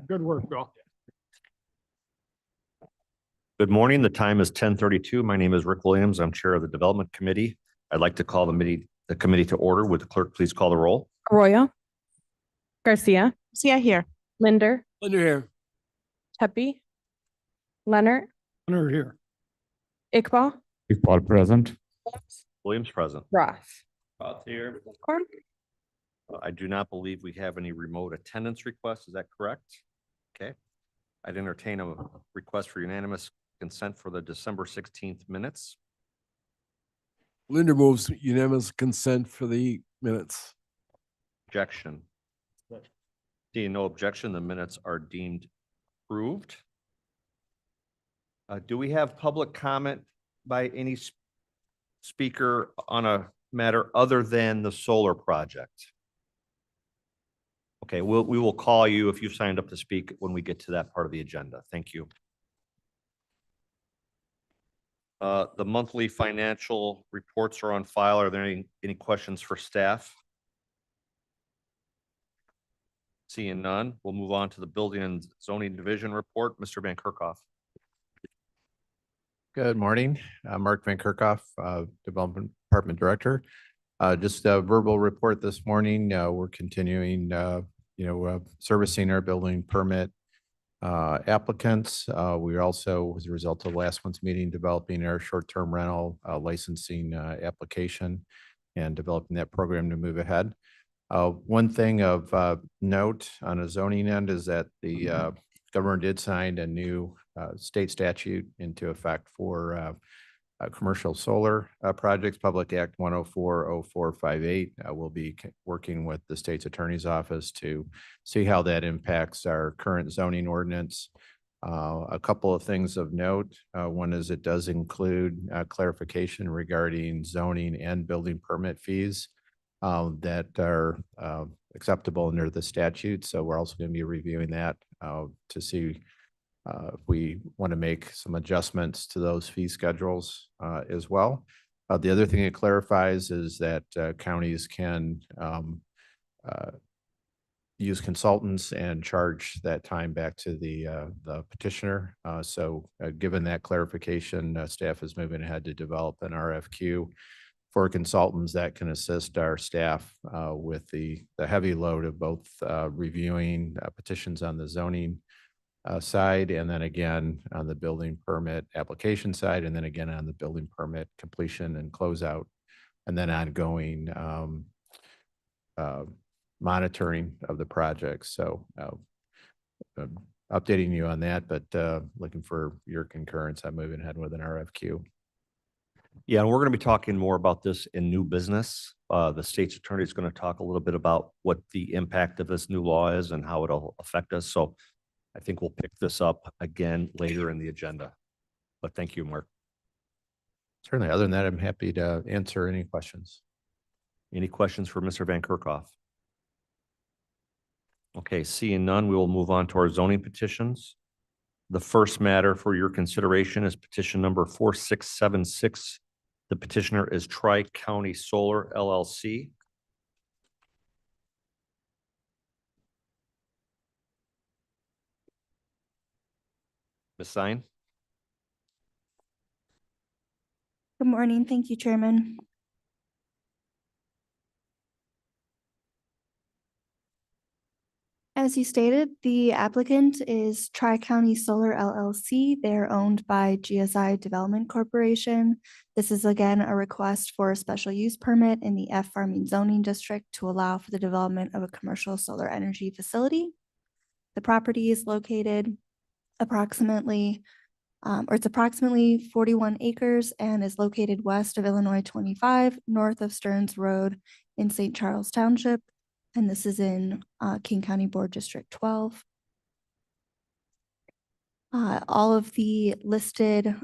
Good work, Bill. Good morning. The time is 10:32. My name is Rick Williams. I'm Chair of the Development Committee. I'd like to call the committee to order. Would the clerk please call the roll? Arroyo, Garcia, Garcia here. Linder, Linder here. Pepe, Leonard, Linder here. Iqbal, Iqbal present. Williams present. Ross. Here. Corn. I do not believe we have any remote attendance requests. Is that correct? Okay. I'd entertain a request for unanimous consent for the December 16th minutes. Linder moves unanimous consent for the minutes. Objection. Seeing no objection, the minutes are deemed approved. Do we have public comment by any speaker on a matter other than the solar project? Okay, we will call you if you've signed up to speak when we get to that part of the agenda. Thank you. The monthly financial reports are on file. Are there any questions for staff? Seeing none, we'll move on to the Building and Zoning Division report. Mr. Van Kerkhoff. Good morning. Mark Van Kerkhoff, Development Department Director. Just a verbal report this morning. We're continuing, servicing our building permit applicants. We also, as a result of last month's meeting, developing our short-term rental licensing application and developing that program to move ahead. One thing of note on a zoning end is that the governor did sign a new state statute into effect for commercial solar projects, Public Act 1040458. We'll be working with the state's attorney's office to see how that impacts our current zoning ordinance. A couple of things of note. One is it does include clarification regarding zoning and building permit fees that are acceptable under the statute. So we're also going to be reviewing that to see if we want to make some adjustments to those fee schedules as well. The other thing it clarifies is that counties can use consultants and charge that time back to the petitioner. Given that clarification, staff is moving ahead to develop an RFQ for consultants that can assist our staff with the heavy load of both reviewing petitions on the zoning side, and then again on the building permit application side, and then again on the building permit completion and closeout, and then ongoing monitoring of the project. So updating you on that, but looking for your concurrence on moving ahead with an RFQ. Yeah, and we're going to be talking more about this in new business. The state's attorney is going to talk a little bit about what the impact of this new law is and how it'll affect us. So I think we'll pick this up again later in the agenda. But thank you, Mark. Certainly. Other than that, I'm happy to answer any questions. Any questions for Mr. Van Kerkhoff? Okay, seeing none, we will move on to our zoning petitions. The first matter for your consideration is petition number 4676. The petitioner is Tri-County Solar LLC. Ms. Stein? Good morning. Thank you, Chairman. As you stated, the applicant is Tri-County Solar LLC. They're owned by GSI Development Corporation. This is again a request for a special use permit in the F Farming zoning district to allow for the development of a commercial solar energy facility. The property is located approximately 41 acres and is located west of Illinois 25, north of Stearns Road in St. Charles Township. And this is in King County Board District 12. All of the listed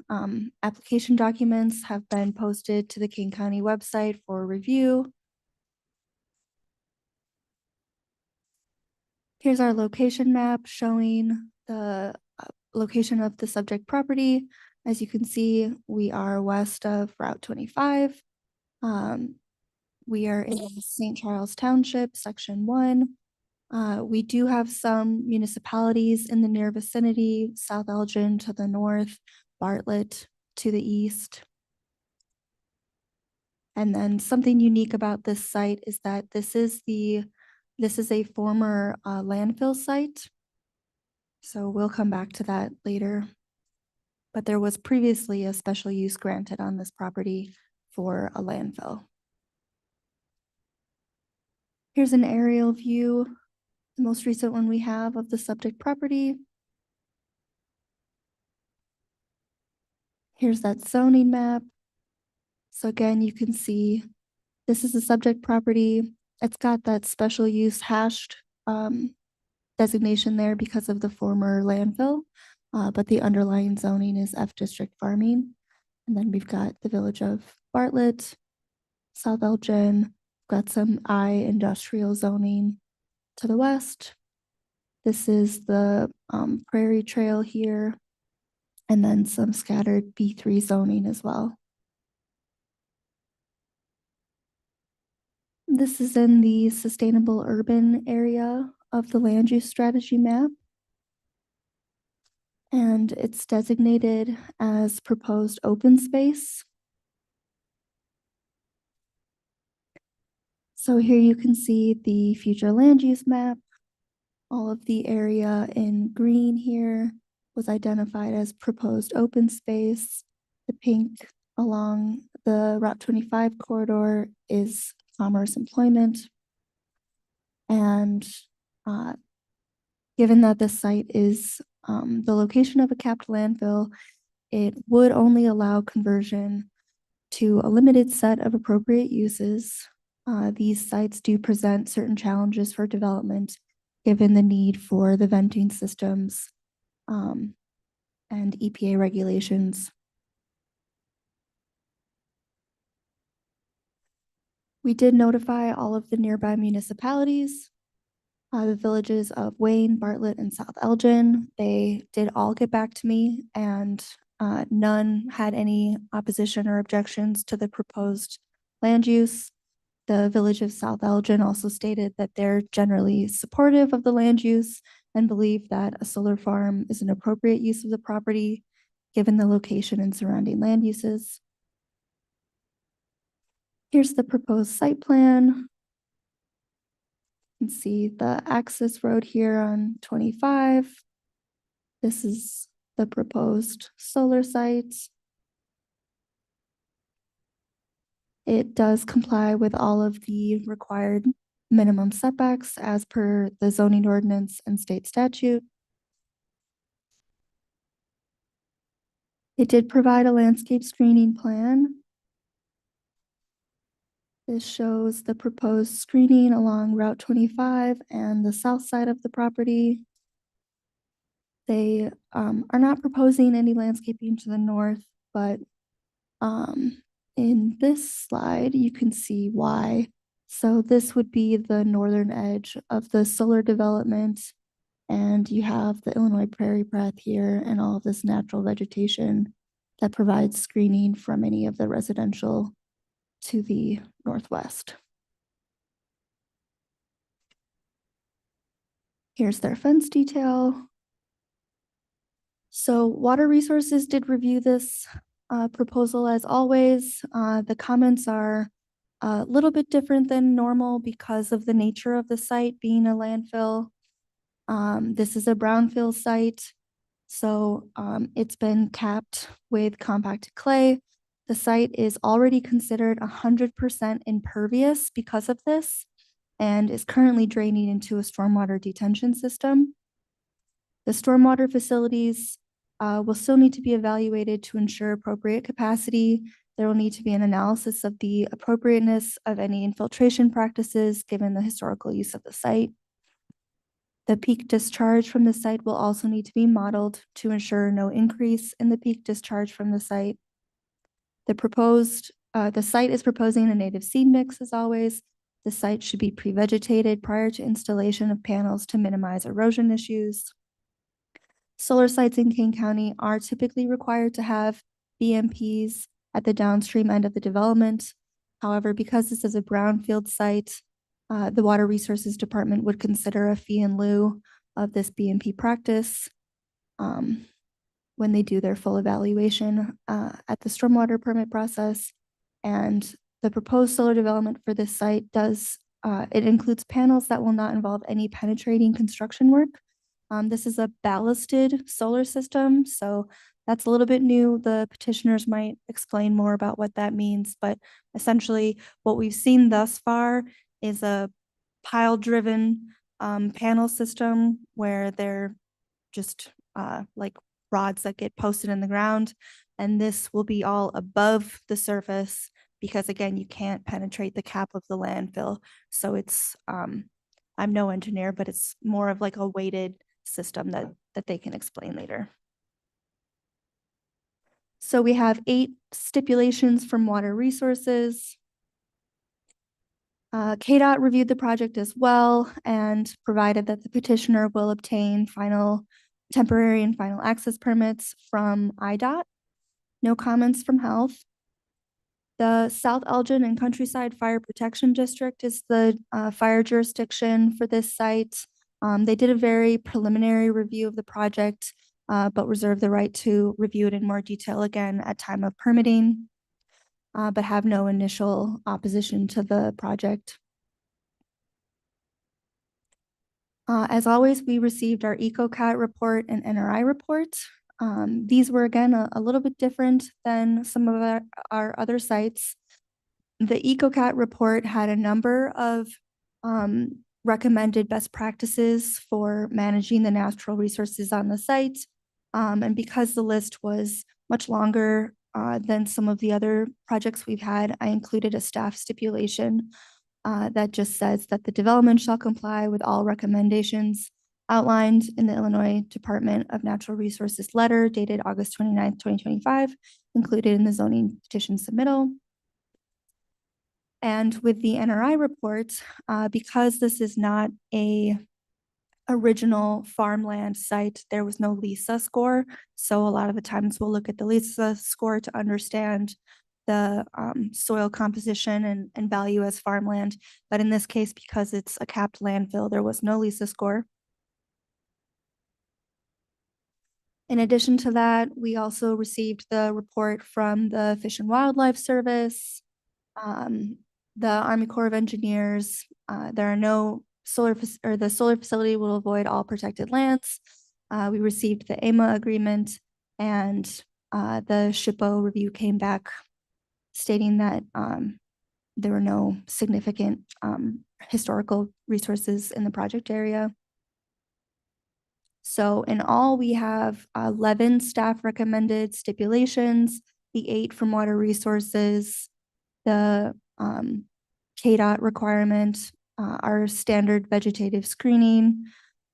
application documents have been posted to the King County website for review. Here's our location map showing the location of the subject property. As you can see, we are west of Route 25. We are in St. Charles Township, Section 1. We do have some municipalities in the near vicinity, South Elgin to the north, Bartlett to the east. And then something unique about this site is that this is a former landfill site. So we'll come back to that later. But there was previously a special use granted on this property for a landfill. Here's an aerial view, the most recent one we have of the subject property. Here's that zoning map. So again, you can see this is the subject property. It's got that special use hashed designation there because of the former landfill, but the underlying zoning is F district farming. And then we've got the village of Bartlett, South Elgin, got some I industrial zoning to the west. This is the Prairie Trail here, and then some scattered B3 zoning as well. This is in the sustainable urban area of the land use strategy map. And it's designated as proposed open space. So here you can see the future land use map. All of the area in green here was identified as proposed open space. The pink along the Route 25 corridor is commerce employment. And given that this site is the location of a capped landfill, it would only allow conversion to a limited set of appropriate uses. These sites do present certain challenges for development, given the need for the venting systems and EPA regulations. We did notify all of the nearby municipalities, the villages of Wayne, Bartlett, and South Elgin. They did all get back to me, and none had any opposition or objections to the proposed land use. The village of South Elgin also stated that they're generally supportive of the land use and believe that a solar farm is an appropriate use of the property, given the location and surrounding land uses. Here's the proposed site plan. You can see the access road here on 25. This is the proposed solar site. It does comply with all of the required minimum setbacks as per the zoning ordinance and state statute. It did provide a landscape screening plan. This shows the proposed screening along Route 25 and the south side of the property. They are not proposing any landscaping to the north, but in this slide, you can see why. So this would be the northern edge of the solar development, and you have the Illinois prairie path here and all of this natural vegetation that provides screening from any of the residential to the northwest. Here's their fence detail. So Water Resources did review this proposal as always. The comments are a little bit different than normal because of the nature of the site being a landfill. This is a brownfield site, so it's been capped with compacted clay. The site is already considered 100% impervious because of this and is currently draining into a stormwater detention system. The stormwater facilities will still need to be evaluated to ensure appropriate capacity. There will need to be an analysis of the appropriateness of any infiltration practices given the historical use of the site. The peak discharge from the site will also need to be modeled to ensure no increase in the peak discharge from the site. The site is proposing a native seed mix as always. The site should be pre-vegetated prior to installation of panels to minimize erosion issues. Solar sites in Kane County are typically required to have BMPs at the downstream end of the development. However, because this is a brownfield site, The Water Resources Department would consider a fee in lieu of this BMP practice when they do their full evaluation at the stormwater permit process. And the proposed solar development for this site does, it includes panels that will not involve any penetrating construction work. This is a ballasted solar system, so that's a little bit new. The petitioners might explain more about what that means, but essentially what we've seen thus far is a pile-driven panel system where they're just like rods that get posted in the ground. And this will be all above the surface because again, you can't penetrate the cap of the landfill. So it's, I'm no engineer, but it's more of like a weighted system that they can explain later. So we have 8 stipulations from Water Resources. KDOT reviewed the project as well and provided that the petitioner will obtain temporary and final access permits from IDOT. No comments from Health. The South Elgin and Countryside Fire Protection District is the fire jurisdiction for this site. They did a very preliminary review of the project, but reserve the right to review it in more detail again at time of permitting, but have no initial opposition to the project. As always, we received our EcoCat report and NRI report. These were again a little bit different than some of our other sites. The EcoCat report had a number of recommended best practices for managing the natural resources on the site. And because the list was much longer than some of the other projects we've had, I included a staff stipulation that just says that the development shall comply with all recommendations outlined in the Illinois Department of Natural Resources letter dated August 29th, 2025, included in the zoning petition submittal. And with the NRI report, because this is not a original farmland site, there was no LISA score. So a lot of the times we'll look at the LISA score to understand the soil composition and value as farmland. But in this case, because it's a capped landfill, there was no LISA score. In addition to that, we also received the report from the Fish and Wildlife Service, the Army Corps of Engineers. There are no the solar facility will avoid all protected lands. We received the AMA agreement, and the SHPO review came back stating that there were no significant historical resources in the project area. So in all, we have 11 staff recommended stipulations, the 8 from Water Resources, the KDOT requirement, our standard vegetative screening,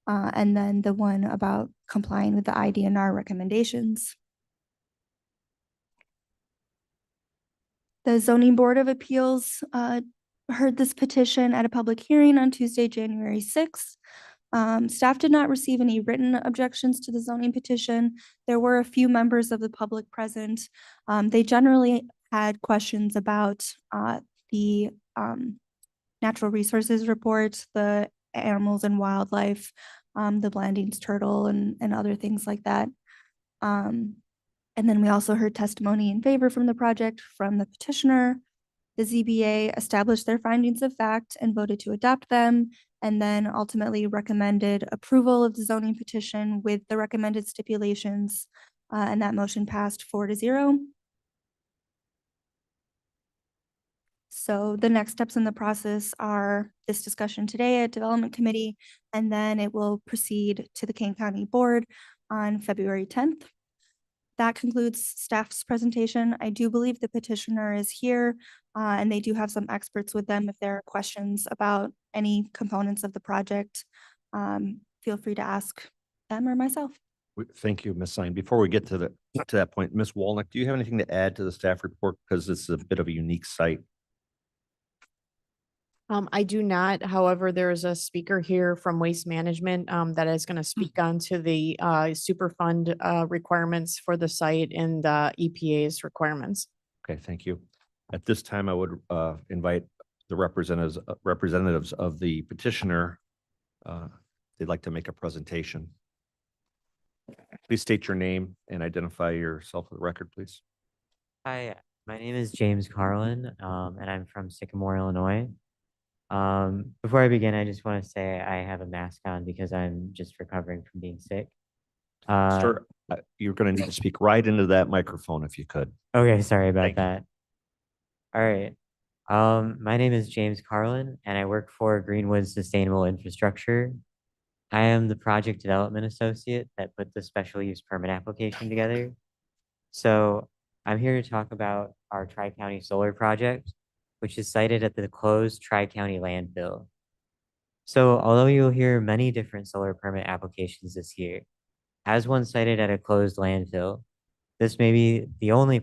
and then the one about complying with the IDNR recommendations. The Zoning Board of Appeals heard this petition at a public hearing on Tuesday, January 6th. Staff did not receive any written objections to the zoning petition. There were a few members of the public present. They generally had questions about the natural resources report, the animals and wildlife, the Blandings turtle and other things like that. And then we also heard testimony in favor from the project from the petitioner. The ZBA established their findings of fact and voted to adopt them, and then ultimately recommended approval of the zoning petition with the recommended stipulations, and that motion passed 4-0. So the next steps in the process are this discussion today at Development Committee, and then it will proceed to the Kane County Board on February 10th. That concludes staff's presentation. I do believe the petitioner is here, and they do have some experts with them if there are questions about any components of the project. Feel free to ask them or myself. Thank you, Ms. Sine. Before we get to that point, Ms. Wolnick, do you have anything to add to the staff report? Because it's a bit of a unique site. I do not. However, there is a speaker here from Waste Management that is going to speak on to the Superfund requirements for the site and the EPA's requirements. Okay, thank you. At this time, I would invite the representatives of the petitioner, they'd like to make a presentation. Please state your name and identify yourself for the record, please. Hi, my name is James Carlin, and I'm from Sycamore, Illinois. Before I begin, I just want to say I have a mask on because I'm just recovering from being sick. Sir, you're going to need to speak right into that microphone if you could. Okay, sorry about Thank you. that. All right. My name is James Carlin, and I work for Greenwood Sustainable Infrastructure. I am the project development associate that put the special use permit application together. So I'm here to talk about our Tri-County Solar Project, which is sited at the closed Tri-County landfill. So although you'll hear many different solar permit applications this year, as one cited at a closed landfill, this may be the only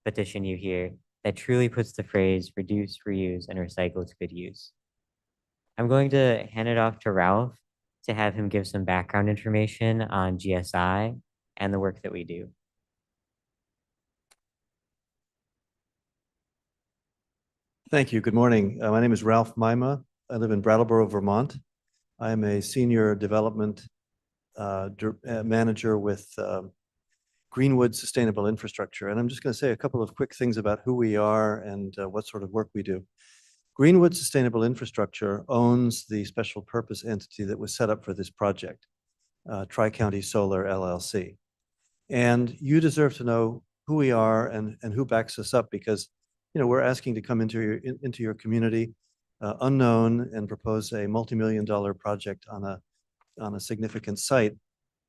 petition you hear that truly puts the phrase reduce, reuse, and recycle to good use. I'm going to hand it off to Ralph to have him give some background information on GSI and the work that we do. Thank you. Good morning. My name is Ralph Maima. I live in Brattleboro, Vermont. I am a senior development manager with Greenwood Sustainable Infrastructure. And I'm just going to say a couple of quick things about who we are and what sort of work we do. Greenwood Sustainable Infrastructure owns the special purpose entity that was set up for this project, Tri-County Solar LLC. And you deserve to know who we are and who backs us up, because we're asking to come into your community unknown and propose a multi-million-dollar project on a significant site,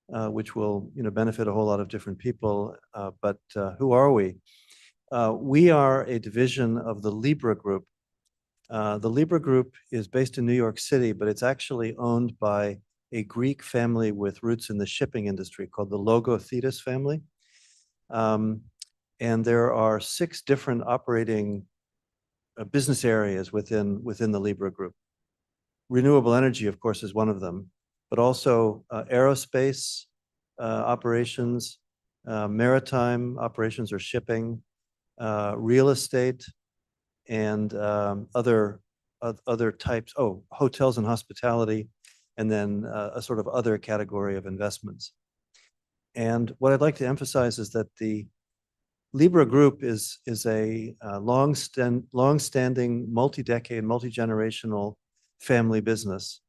which will benefit a whole lot of different people. But who are we? We are a division of the Libra Group. The Libra Group is based in New York City, but it's actually owned by a Greek family with roots in the shipping industry called the Logothetis family. And there are 6 different operating business areas within the Libra Group. Renewable energy, of course, is one of them, but also aerospace operations, maritime operations or shipping, real estate, and other types, hotels and hospitality, and then a sort of other category of investments. And what I'd like to emphasize is that the Libra Group is a long-standing, multi-decade, multi-generational family business.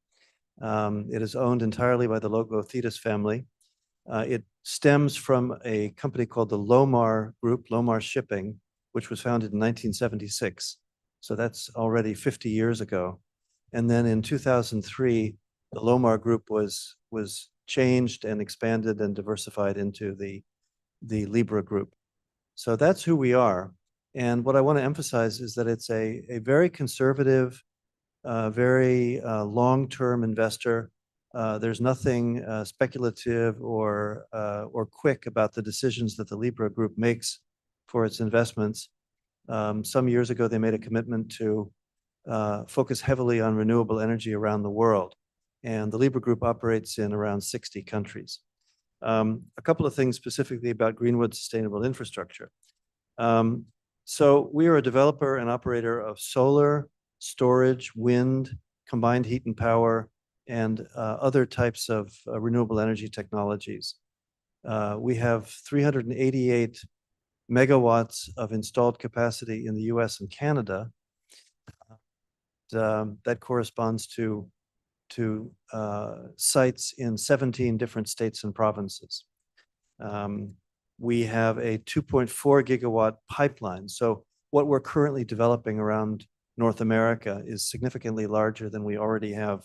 It is owned entirely by the Logothetis family. It stems from a company called the Lomar Group, Lomar Shipping, which was founded in 1976. So that's already 50 years ago. And then in 2003, the Lomar Group was changed and expanded and diversified into the Libra Group. So that's who we are. And what I want to emphasize is that it's a very conservative, very long-term investor. There's nothing speculative or quick about the decisions that the Libra Group makes for its investments. Some years ago, they made a commitment to focus heavily on renewable energy around the world. And the Libra Group operates in around 60 countries. A couple of things specifically about Greenwood Sustainable Infrastructure. So we are a developer and operator of solar, storage, wind, combined heat and power, and other types of renewable energy technologies. We have 388 megawatts of installed capacity in the US and Canada. That corresponds to sites in 17 different states and provinces. We have a 2.4 gigawatt pipeline. So what we're currently developing around North America is significantly larger than we already have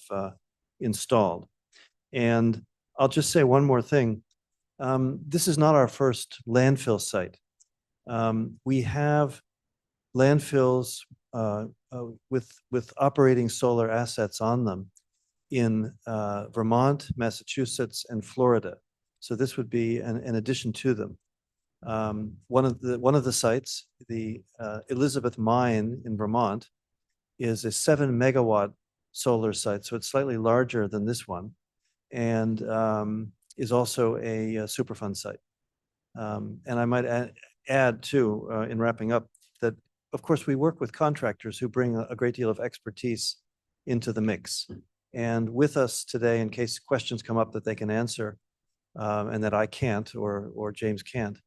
installed. And I'll just say one more thing. This is not our first landfill site. We have landfills with operating solar assets on them in Vermont, Massachusetts, and Florida. So this would be an addition to them. One of the sites, the Elizabeth Mine in Vermont, is a 7 megawatt solar site, so it's slightly larger than this one, and is also a Superfund site. And I might add too, in wrapping up, that of course, we work with contractors who bring a great deal of expertise into the mix. And with us today, in case questions come up that they can answer, and that I can't or James can't,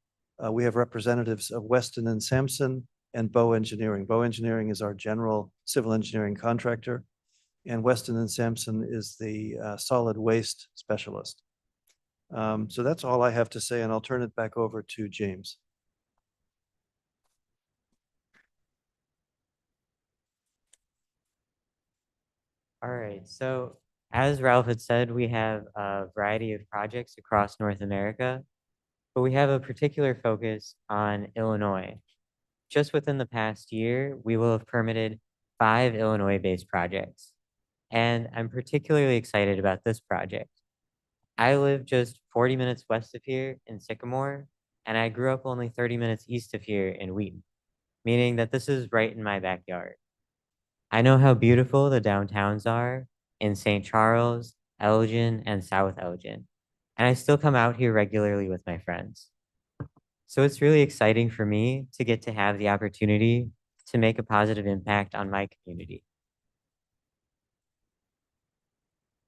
we have representatives of Weston and Sampson and Bow Engineering. Bow Engineering is our general civil engineering contractor, and Weston and Sampson is the solid waste specialist. So that's all I have to say, and I'll turn it back over to James. All right, so as Ralph had said, we have a variety of projects across North America, but we have a particular focus on Illinois. Just within the past year, we will have permitted 5 Illinois-based projects, and I'm particularly excited about this project. I live just 40 minutes west of here in Sycamore, and I grew up only 30 minutes east of here in Wheaton, meaning that this is right in my backyard. I know how beautiful the downtowns are in St. Charles, Elgin, and South Elgin, and I still come out here regularly with my friends. So it's really exciting for me to get to have the opportunity to make a positive impact on my community.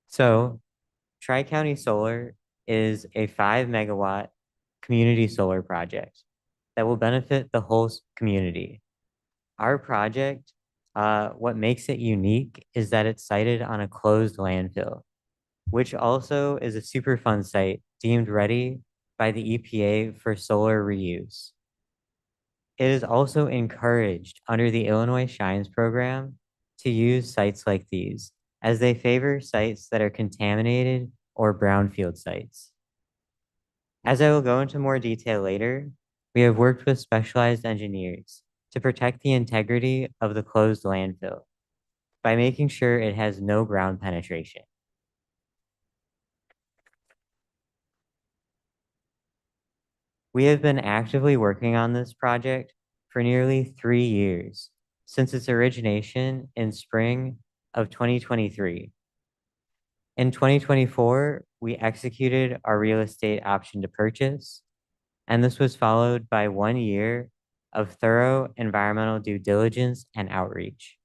So Tri-County Solar is a 5 megawatt community solar project that will benefit the whole community. Our project, what makes it unique is that it's sited on a closed landfill, which also is a Superfund site deemed ready by the EPA for solar reuse. It is also encouraged under the Illinois Shines program to use sites like these, as they favor sites that are contaminated or brownfield sites. As I will go into more detail later, we have worked with specialized engineers to protect the integrity of the closed landfill by making sure it has no ground penetration. We have been actively working on this project for nearly 3 years since its origination in spring of 2023. In 2024, we executed our real estate option to purchase, and this was followed by 1 year of thorough environmental due diligence and outreach.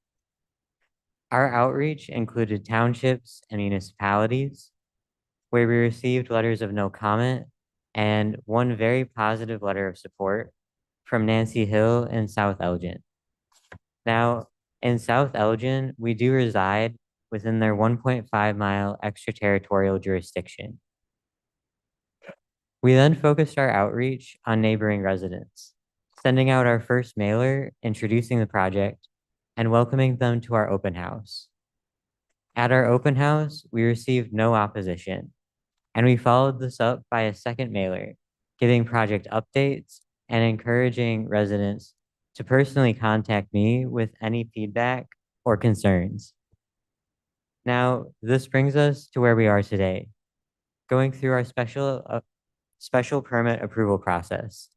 Our outreach included townships and municipalities, where we received letters of no comment and one very positive letter of support from Nancy Hill in South Elgin. Now, in South Elgin, we do reside within their 1.5 mile extraterritorial jurisdiction. We then focused our outreach on neighboring residents, sending out our first mailer, introducing the project, and welcoming them to our open house. At our open house, we received no opposition, and we followed this up by a second mailer, giving project updates and encouraging residents to personally contact me with any feedback or concerns. Now, this brings us to where we are today, going through our special permit approval process.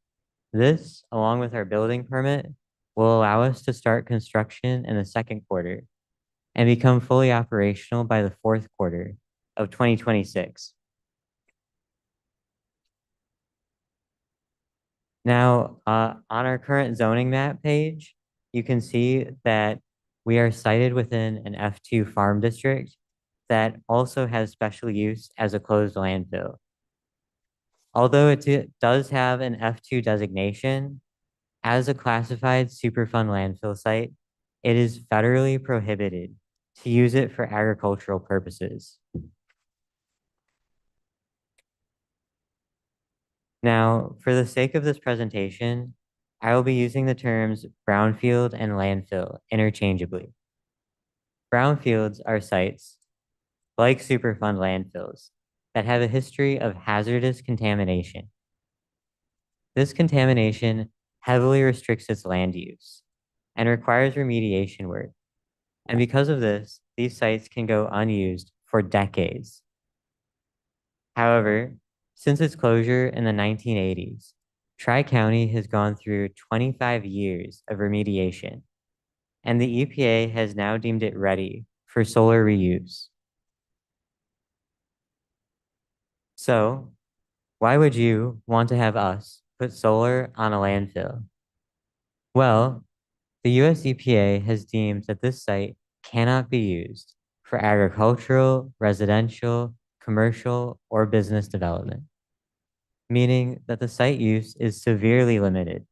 This, along with our building permit, will allow us to start construction in the second quarter and become fully operational by the fourth quarter of 2026. Now, on our current zoning map page, you can see that we are sited within an F2 farm district that also has special use as a closed landfill. Although it does have an F2 designation, as a classified Superfund landfill site, it is federally prohibited to use it for agricultural purposes. Now, for the sake of this presentation, I will be using the terms brownfield and landfill interchangeably. Brownfields are sites, like Superfund landfills, that have a history of hazardous contamination. This contamination heavily restricts its land use and requires remediation work. And because of this, these sites can go unused for decades. However, since its closure in the 1980s, Tri-County has gone through 25 years of remediation, and the EPA has now deemed it ready for solar reuse. So, why would you want to have us put solar on a landfill? Well, The US EPA has deemed that this site cannot be used for agricultural, residential, commercial, or business development, meaning that the site use is severely limited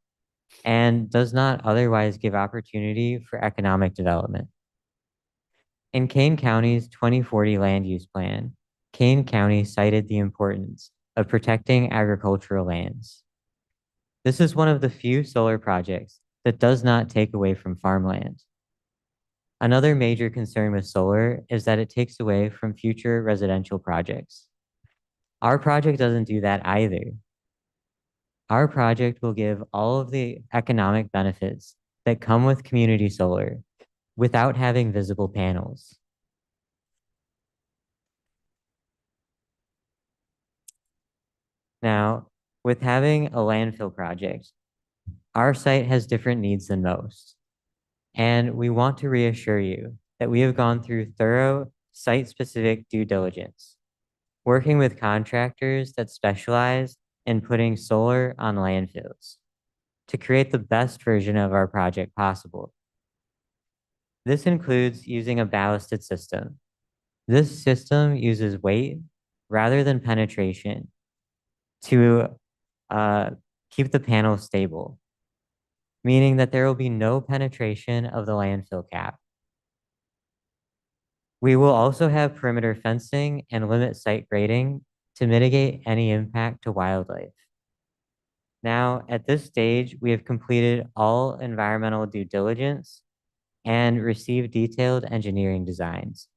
and does not otherwise give opportunity for economic development. In Kane County's 2040 land use plan, Kane County cited the importance of protecting agricultural lands. This is one of the few solar projects that does not take away from farmland. Another major concern with solar is that it takes away from future residential projects. Our project doesn't do that either. Our project will give all of the economic benefits that come with community solar without having visible panels. Now, with having a landfill project, our site has different needs than most. And we want to reassure you that we have gone through thorough site-specific due diligence, working with contractors that specialize in putting solar on landfills to create the best version of our project possible. This includes using a ballasted system. This system uses weight rather than penetration to keep the panel stable, meaning that there will be no penetration of the landfill cap. We will also have perimeter fencing and limit site grading to mitigate any impact to wildlife. Now, at this stage, we have completed all environmental due diligence and received detailed engineering designs.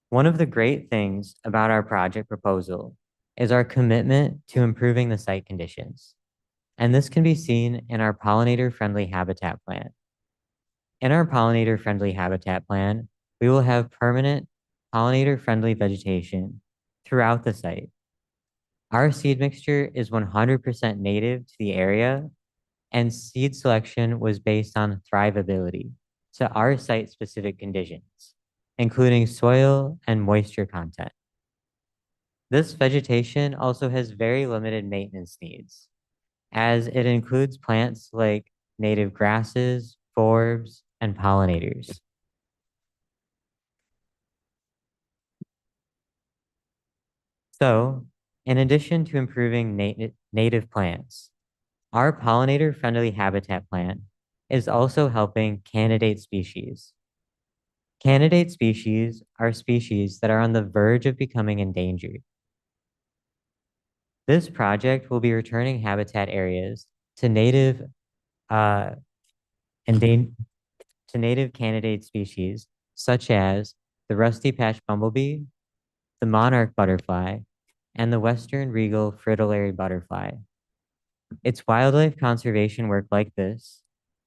One of the great things about our project proposal is our commitment to improving the site conditions. And this can be seen in our pollinator-friendly habitat plan. In our pollinator-friendly habitat plan, we will have permanent pollinator-friendly vegetation throughout the site. Our seed mixture is 100% native to the area, and seed selection was based on thrivability to our site-specific conditions, including soil and moisture content. This vegetation also has very limited maintenance needs, as it includes plants like native grasses, forbs, and pollinators. So, in addition to improving native plants, our pollinator-friendly habitat plan is also helping candidate species. Candidate species are species that are on the verge of becoming endangered. This project will be returning habitat areas to native candidate species such as the rusty patch bumblebee, the monarch butterfly, and the western regal fritillary butterfly. It's wildlife conservation work like this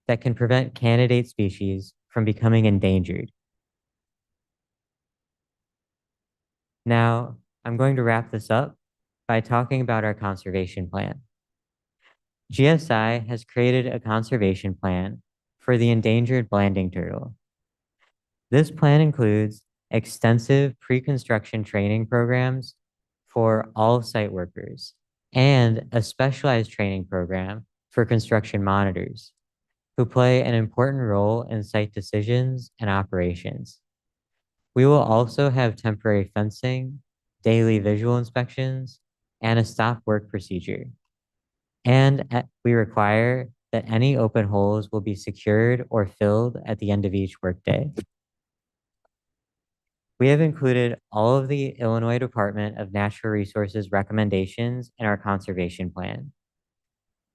that can prevent candidate species from becoming endangered. Now, I'm going to wrap this up by talking about our conservation plan. GSI has created a conservation plan for the endangered blanding turtle. This plan includes extensive pre-construction training programs for all site workers and a specialized training program for construction monitors who play an important role in site decisions and operations. We will also have temporary fencing, daily visual inspections, and a stop work procedure. And we require that any open holes will be secured or filled at the end of each workday. We have included all of the Illinois Department of Natural Resources recommendations in our conservation plan,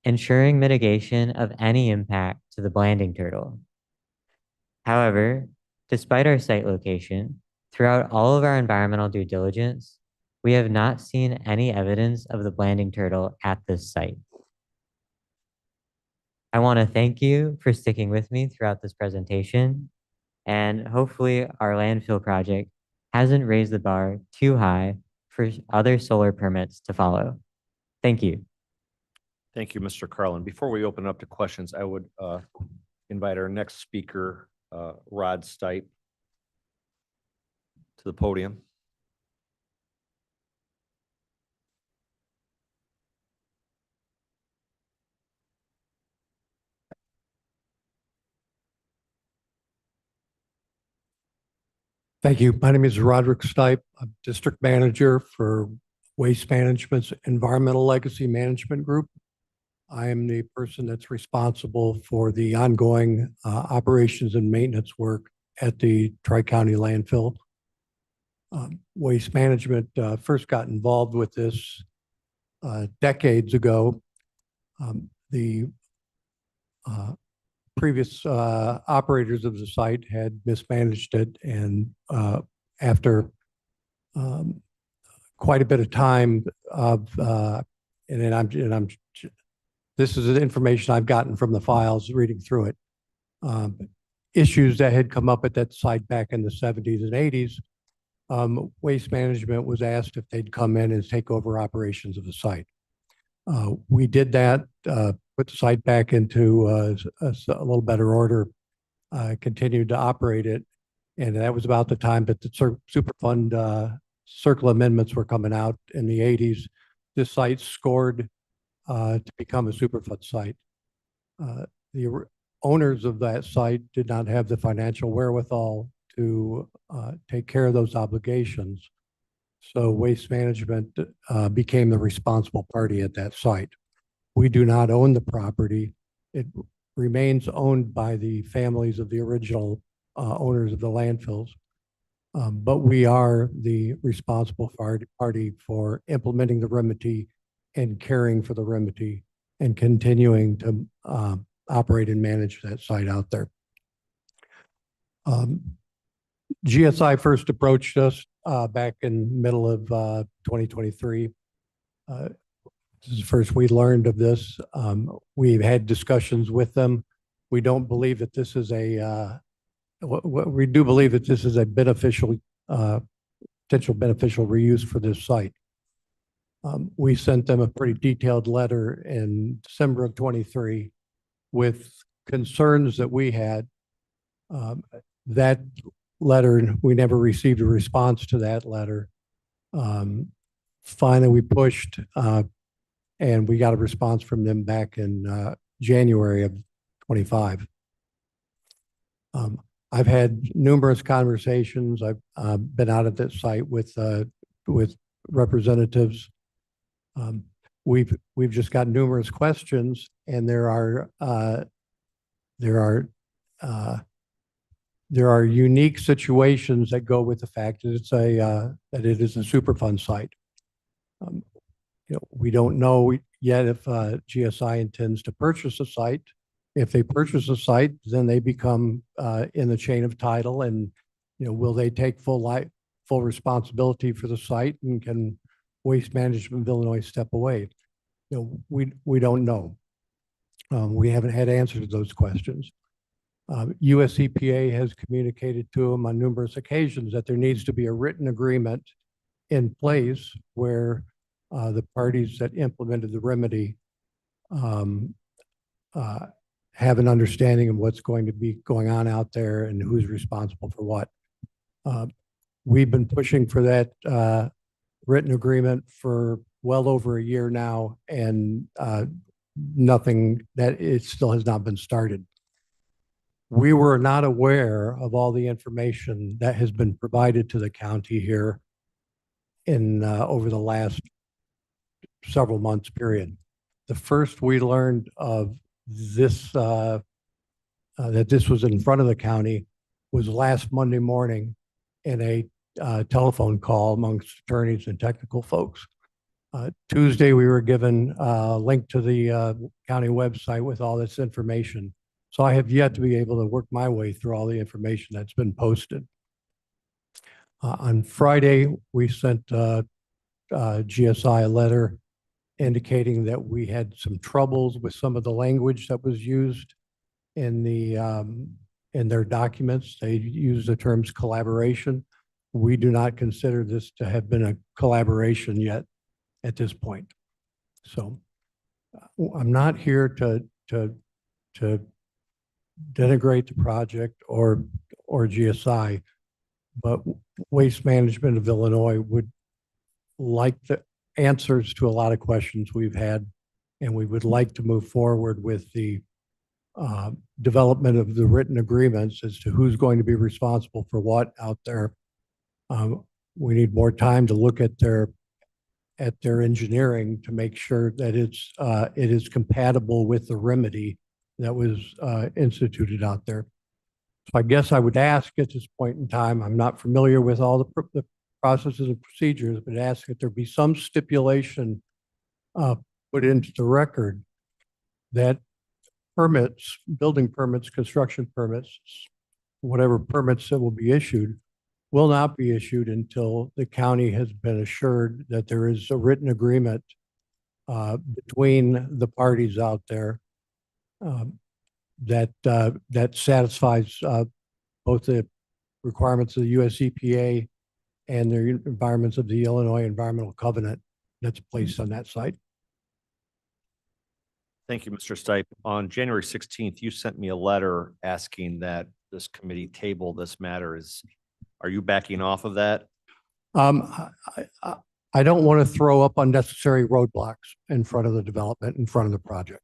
ensuring mitigation of any impact to the blanding turtle. However, despite our site location, throughout all of our environmental due diligence, we have not seen any evidence of the blanding turtle at this site. I want to thank you for sticking with me throughout this presentation, and hopefully our landfill project hasn't raised the bar too high for other solar permits to follow. Thank you. Thank you, Mr. Carlin. Before we open up to questions, I would invite our next speaker, Rod Stipe, to the podium. Thank you. My name is Roderick Stipe. I'm District Manager for Waste Management's Environmental Legacy Management Group. I am the person that's responsible for the ongoing operations and maintenance work at the Tri-County landfill. Waste Management first got involved with this decades ago. The previous operators of the site had mismanaged it, and after quite a bit of time of this is the information I've gotten from the files reading through it. Issues that had come up at that site back in the 70s and 80s. Waste Management was asked if they'd come in and take over operations of the site. We did that, put the site back into a little better order, continued to operate it. And that was about the time that the Superfund circle amendments were coming out in the 80s. This site scored to become a Superfund site. The owners of that site did not have the financial wherewithal to take care of those obligations. So Waste Management became the responsible party at that site. We do not own the property. It remains owned by the families of the original owners of the landfills. But we are the responsible party for implementing the remedy and caring for the remedy and continuing to operate and manage that site out there. GSI first approached us back in middle of 2023. This is the first we learned of this. We've had discussions with them. We don't believe that this is we do believe that this is a beneficial, potential beneficial reuse for this site. We sent them a pretty detailed letter in December of 23 with concerns that we had. That letter, we never received a response to that letter. Finally, we pushed and we got a response from them back in January of 25. I've had numerous conversations. I've been out at that site with representatives. We've just got numerous questions, and there are unique situations that go with the fact that that it is a Superfund site. We don't know yet if GSI intends to purchase a site. If they purchase a site, then they become in the chain of title, and will they take full responsibility for the site, and can Waste Management of Illinois step away? We don't know. We haven't had answers to those questions. US EPA has communicated to them on numerous occasions that there needs to be a written agreement in place where the parties that implemented the remedy have an understanding of what's going to be going on out there and who's responsible for what. We've been pushing for that written agreement for well over a year now, and it still has not been started. We were not aware of all the information that has been provided to the county here in over the last several months period. The first we learned of this, that this was in front of the county, was last Monday morning in a telephone call amongst attorneys and technical folks. Tuesday, we were given a link to the county website with all this information. So I have yet to be able to work my way through all the information that's been posted. On Friday, we sent GSI a letter indicating that we had some troubles with some of the language that was used in their documents. They used the terms collaboration. We do not consider this to have been a collaboration yet at this point. So I'm not here to denigrate the project or GSI, but Waste Management of Illinois would like the answers to a lot of questions we've had, and we would like to move forward with the development of the written agreements as to who's going to be responsible for what out there We need more time to look at their engineering to make sure that it is compatible with the remedy that was instituted out there. So I guess I would ask at this point in time, I'm not familiar with all the processes and procedures, but ask that there be some stipulation put into the record that permits, building permits, construction permits, whatever permits that will be issued, will not be issued until the county has been assured that there is a written agreement between the parties out there that satisfies both the requirements of the US EPA and the requirements of the Illinois Environmental Covenant that's placed on that site. Thank you, Mr. Stipe. On January 16th, you sent me a letter asking that this committee table this matter. Are you backing off of that? I don't want to throw up unnecessary roadblocks in front of the development, in front of the project.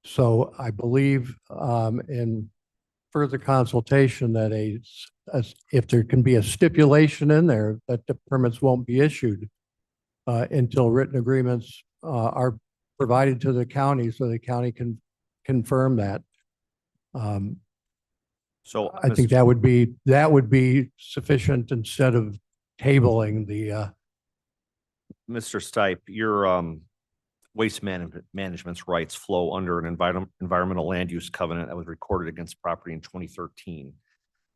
So I believe in further consultation that if there can be a stipulation in there that the permits won't be issued until written agreements are provided to the county, so the county can confirm that. So I think that would be sufficient instead of tabling the. Mr. Stipe, your waste management's rights flow under an environmental land use covenant that was recorded against property in 2013.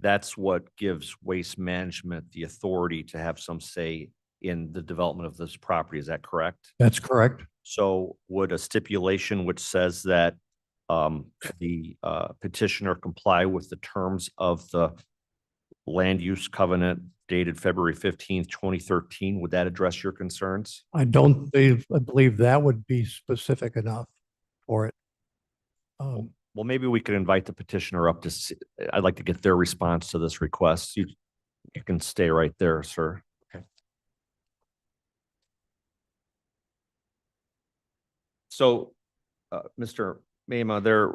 That's what gives waste management the authority to have some say in the development of this property. Is that correct? That's correct. So would a stipulation which says that the petitioner comply with the terms of the land use covenant dated February 15th, 2013, would that address your concerns? I believe that would be specific enough for it. Well, maybe we could invite the petitioner up to see. I'd like to get their response to this request. You can stay right there, sir. Okay. So, Mr. Mema, their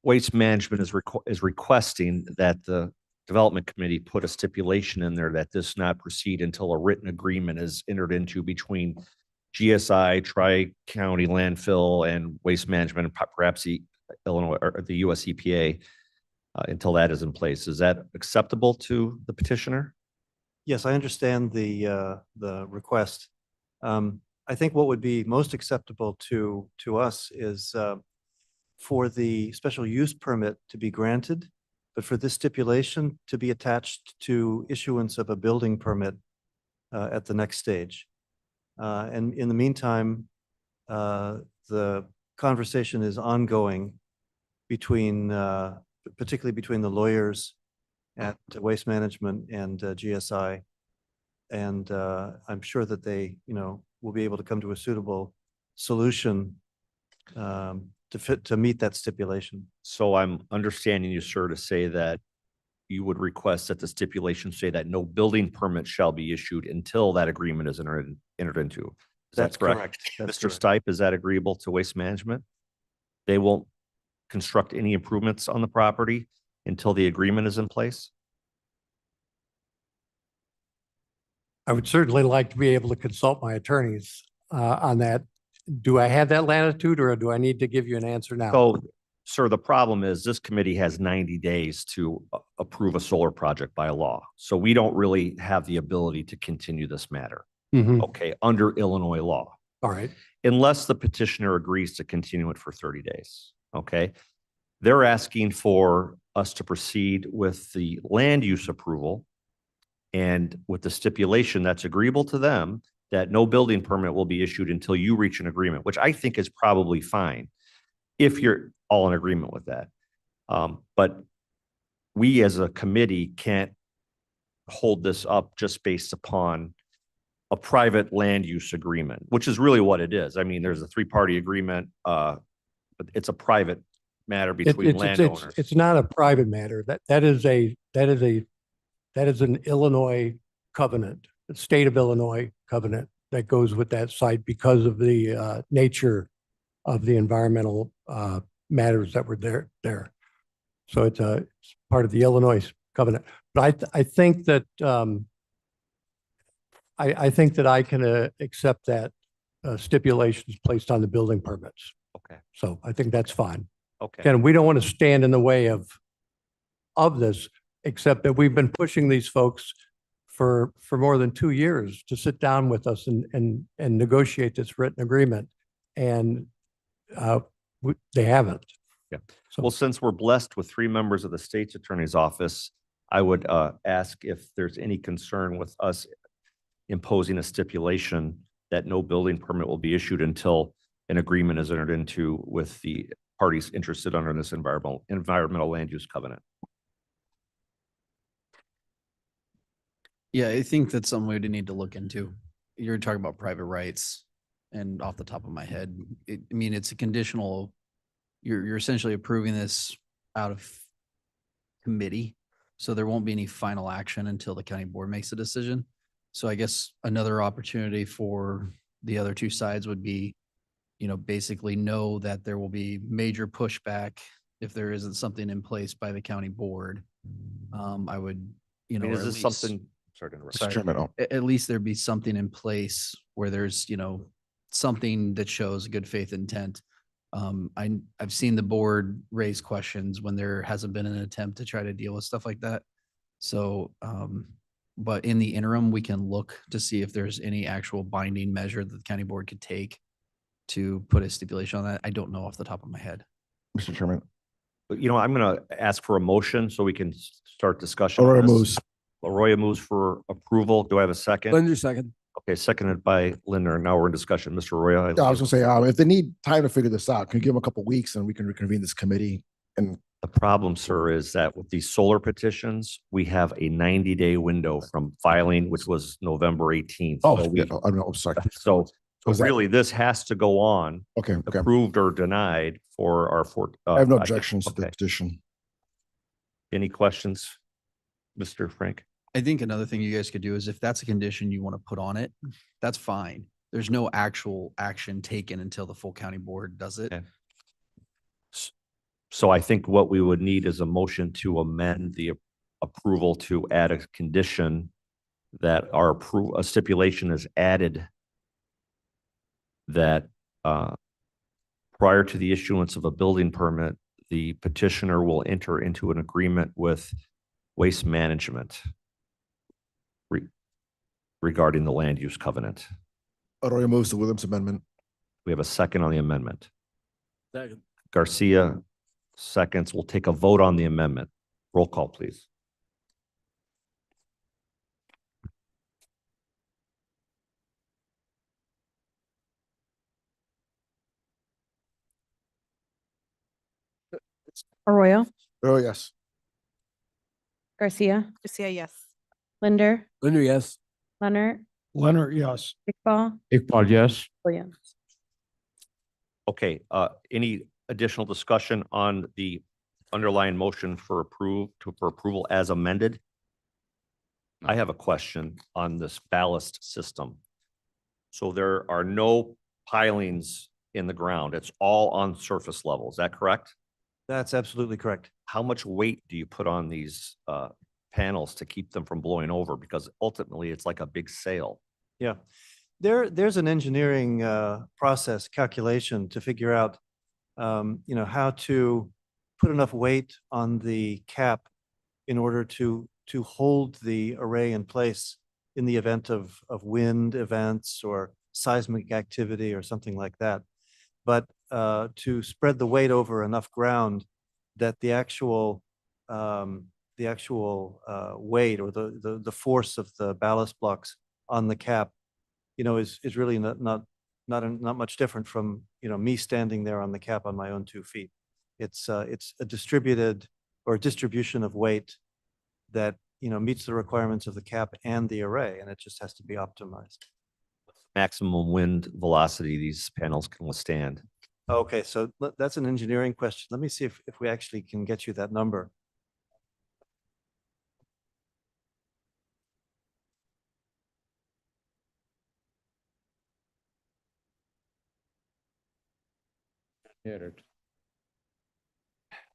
waste management is requesting that the development committee put a stipulation in there that this not proceed until a written agreement is entered into between GSI, Tri-County Landfill, and Waste Management, and perhaps the Illinois or the US EPA until that is in place. Is that acceptable to the petitioner? Yes, I understand the request. I think what would be most acceptable to us is for the special use permit to be granted, but for this stipulation to be attached to issuance of a building permit at the next stage. And in the meantime, the conversation is ongoing between, particularly between the lawyers at Waste Management and GSI. And I'm sure that they, will be able to come to a suitable solution to meet that stipulation. So I'm understanding you, sir, to say that you would request that the stipulation say that no building permit shall be issued until that agreement is entered into. Is That's that correct? correct. That's Mr. correct. Stipe, is that agreeable to Waste Management? They won't construct any improvements on the property until the agreement is in place? I would certainly like to be able to consult my attorneys on that. Do I have that latitude, or do I need to give you an answer now? So, sir, the problem is this committee has 90 days to approve a solar project by law. So we don't really have the ability to continue this matter, Mhm. okay, under Illinois law, All right. unless the petitioner agrees to continue it for 30 days, okay? They're asking for us to proceed with the land use approval and with the stipulation that's agreeable to them that no building permit will be issued until you reach an agreement, which I think is probably fine if you're all in agreement with that. But we as a committee can't hold this up just based upon a private land use agreement, which is really what it is. I mean, there's a three-party agreement, but it's a private matter between landowners. It's not a private matter. That is an Illinois covenant, the state of Illinois covenant that goes with that site because of the nature of the environmental matters that were there. So it's part of the Illinois covenant. But I think that I think that I can accept that stipulations placed on the building permits. Okay, So I think that's fine. okay. Again, we don't want to stand in the way of this, except that we've been pushing these folks for more than 2 years to sit down with us and negotiate this written agreement. And they haven't. Yeah. So- Well, since we're blessed with 3 members of the state's attorney's office, I would ask if there's any concern with us imposing a stipulation that no building permit will be issued until an agreement is entered into with the parties interested under this environmental land use covenant. Yeah, I think that's something we would need to look into. You're talking about private rights, and off the top of my head, I mean, it's a conditional, you're essentially approving this out of committee. So there won't be any final action until the county board makes a decision. So I guess another opportunity for the other two sides would be, basically know that there will be major pushback if there isn't something in place by the county board. I would, I mean, or is at this least- something, sorry to interrupt. Sorry. At least there be something in place where there's, something that shows good faith intent. I've seen the board raise questions when there hasn't been an attempt to try to deal with stuff like that. So, but in the interim, we can look to see if there's any actual binding measure that the county board could take to put a stipulation on that. I don't know off the top of my head. Mr. Chairman. But, I'm going to ask for a motion so we can start discussion. on Arroyo this. moves. Arroyo moves for approval. Do I have a second? Linder second. Okay, seconded by Lindner. Now we're in discussion. Mr. Arroyo. Yeah, I was gonna say, if they need time to figure this out, can you give them a couple weeks and we can reconvene this committee? And The problem, sir, is that with these solar petitions, we have a 90-day window from filing, which was November 18th. oh, So yeah, I'm sorry. So Was that- really, this has to go on, Okay, okay. approved or denied for our four. I have no guess- objections to the okay. petition. Any questions? Mr. Frank? I think another thing you guys could do is if that's a condition you want to put on it, that's fine. There's no actual action taken until the full county board does it. Okay. So I think what we would need is a motion to amend the approval to add a condition that a stipulation is added that prior to the issuance of a building permit, the petitioner will enter into an agreement with Waste Management regarding the land use covenant. Arroyo moves the Williams amendment. We have a second on the amendment. Second. Garcia seconds. We'll take a vote on the amendment. Roll call, please. Arroyo, Oh, yes. Garcia, Garcia, yes. Linder, Linder, yes. Leonard, Leonard, yes. Iqbal, Iqbal, yes. Williams. Okay, any additional discussion on the underlying motion for approval as amended? I have a question on this ballast system. So there are no pilings in the ground. It's all on surface level. Is that correct? That's absolutely correct. How much weight do you put on these panels to keep them from blowing over? Because ultimately it's like a big sail. Yeah. There's an engineering process calculation to figure out, how to put enough weight on the cap in order to hold the array in place in the event of wind events or seismic activity or something like that. But to spread the weight over enough ground that the actual weight or the force of the ballast blocks on the cap, is really not much different from, me standing there on the cap on my own 2 feet. It's a distributed or distribution of weight that, meets the requirements of the cap and the array, and it just has to be optimized. Maximum wind velocity these panels can withstand. Okay, so that's an engineering question. Let me see if we actually can get you that number.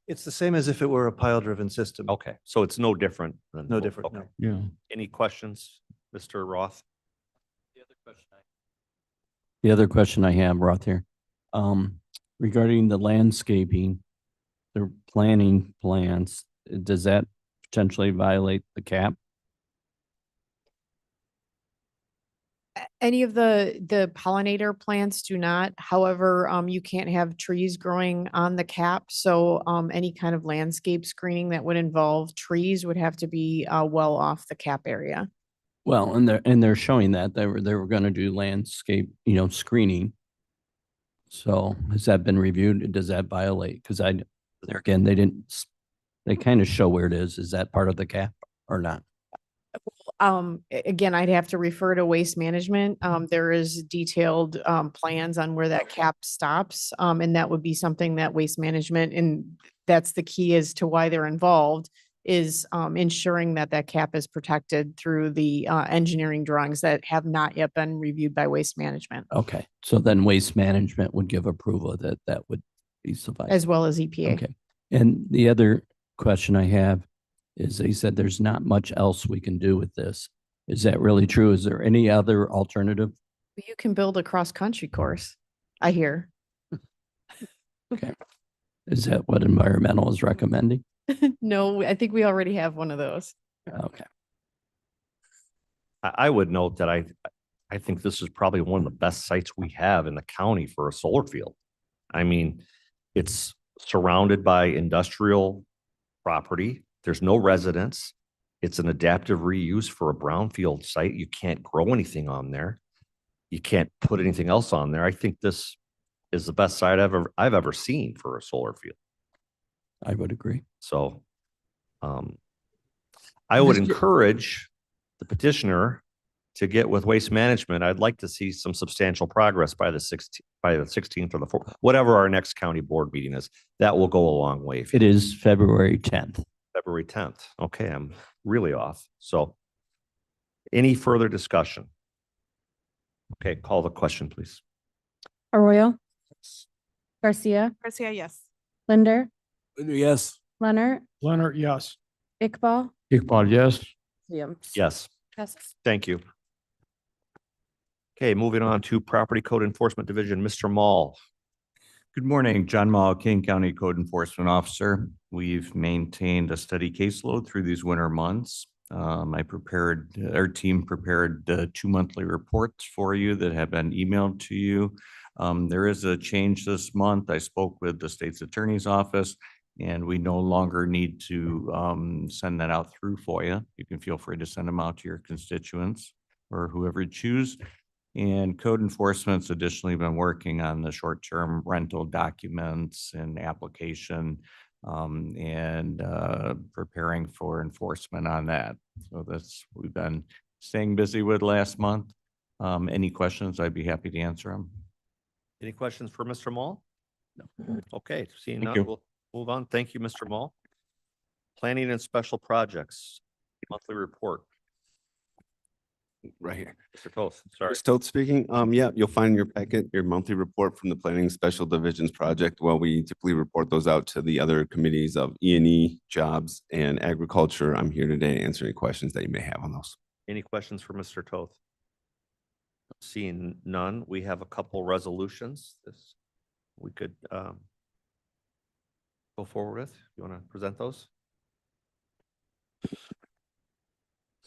It's the same as if it were a pile-driven system. Okay, so it's no different than. No different, Okay. no. Yeah. Any questions, Mr. Roth? The other question I have, Roth here, regarding the landscaping, the planning plans, does that potentially violate the cap? Any of the pollinator plants do not. However, you can't have trees growing on the cap. So, any kind of landscape screening that would involve trees would have to be, well off the cap area. Well, and they're showing that they were going to do landscape, screening. So has that been reviewed? Does that violate? Because there again, they kind of show where it is. Is that part of the cap or not? Again, I'd have to refer to Waste Management. There is detailed, plans on where that cap stops. And that would be something that Waste Management, and that's the key as to why they're involved, is, ensuring that that cap is protected through the, engineering drawings that have not yet been reviewed by Waste Management, Okay, so then Waste Management would give approval that that would be suffice. as well as EPA. Okay, and the other question I have is they said there's not much else we can do with this. Is that really true? Is there any other alternative? You can build a cross-country course, I hear. Okay. Is that what environmental is recommending? No, I think we already have one of those. Okay. I would note that I think this is probably one of the best sites we have in the county for a solar field. I mean, it's surrounded by industrial property. There's no residents. It's an adaptive reuse for a brownfield site. You can't grow anything on there. You can't put anything else on there. I think this is the best site I've ever seen for a solar field. I would agree. So I would Mr. encourage the petitioner to get with Waste Management. I'd like to see some substantial progress by the 16th or the 4th, whatever our next county board meeting is. That will go a long way. It is February 10th. February 10th. Okay, I'm really off. So any further discussion? Okay, call the question, please. Arroyo, Garcia, Garcia, yes. Linder, Yes. Leonard, Leonard, yes. Iqbal, Iqbal, yes. Williams. Yes, Passes. thank you. Okay, moving on to Property Code Enforcement Division, Mr. Mall. Good morning, John Mall, King County Code Enforcement Officer. We've maintained a steady caseload through these winter months. Our team prepared 2 monthly reports for you that have been emailed to you. There is a change this month. I spoke with the state's attorney's office, and we no longer need to send that out through FOIA. You can feel free to send them out to your constituents or whoever you choose. And code enforcement's additionally been working on the short-term rental documents and application and preparing for enforcement on that. So we've been staying busy with last month. Any questions, I'd be happy to answer them. Any questions for Mr. Mall? No. Okay, seeing Thank none, you. we'll move on. Thank you, Mr. Mall. Planning and Special Projects, monthly report. Right here. Mr. Toth, sorry. Chris Toth speaking. Yeah, you'll find in your packet your monthly report from the Planning Special Divisions Project. Well, we typically report those out to the other committees of E&E, Jobs, and Agriculture. I'm here today to answer any questions that you may have on those. Any questions for Mr. Toth? Seeing none, we have a couple resolutions. We could go forward with. You want to present those?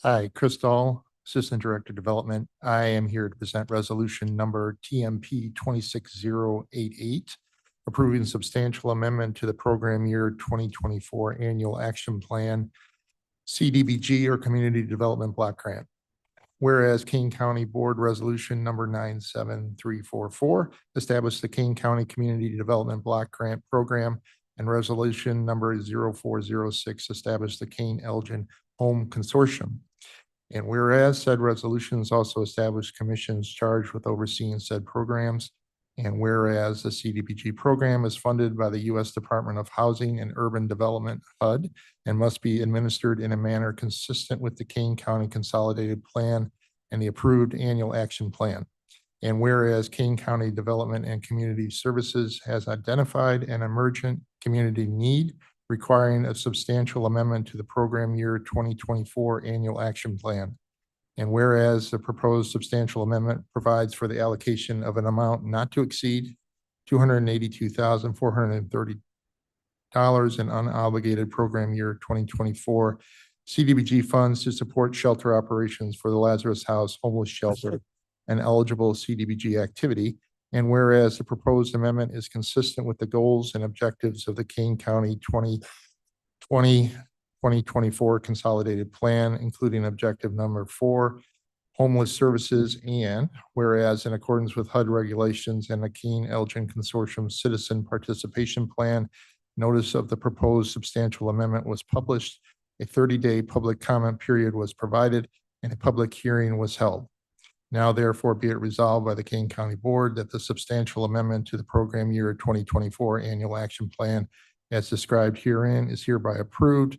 Hi, Chris Dahl, Assistant Director Development. I am here to present resolution number TMP 26088, approving substantial amendment to the program year 2024 annual action plan, CDBG or Community Development Block Grant. Whereas King County Board Resolution number 97344 established the King County Community Development Block Grant Program, and resolution number 0406 established the Kane Elgin Home Consortium. And whereas said resolutions also established commissions charged with overseeing said programs, and whereas the CDBG program is funded by the U.S. Department of Housing and Urban Development, HUD, and must be administered in a manner consistent with the Kane County Consolidated Plan and the approved annual action plan. And whereas Kane County Development and Community Services has identified an emergent community need requiring a substantial amendment to the program year 2024 annual action plan. And whereas the proposed substantial amendment provides for the allocation of an amount not to exceed $282,430 in unobligated program year 2024 CDBG funds to support shelter operations for the Lazarus House Homeless Shelter and eligible CDBG activity. And whereas the proposed amendment is consistent with the goals and objectives of the Kane County 2024 Consolidated Plan, including objective number 4, homeless services, and whereas in accordance with HUD regulations and the Keene Elgin Consortium Citizen Participation Plan, notice of the proposed substantial amendment was published, a 30-day public comment period was provided, and a public hearing was held. Now therefore be it resolved by the Kane County Board that the substantial amendment to the program year 2024 annual action plan as described herein is hereby approved.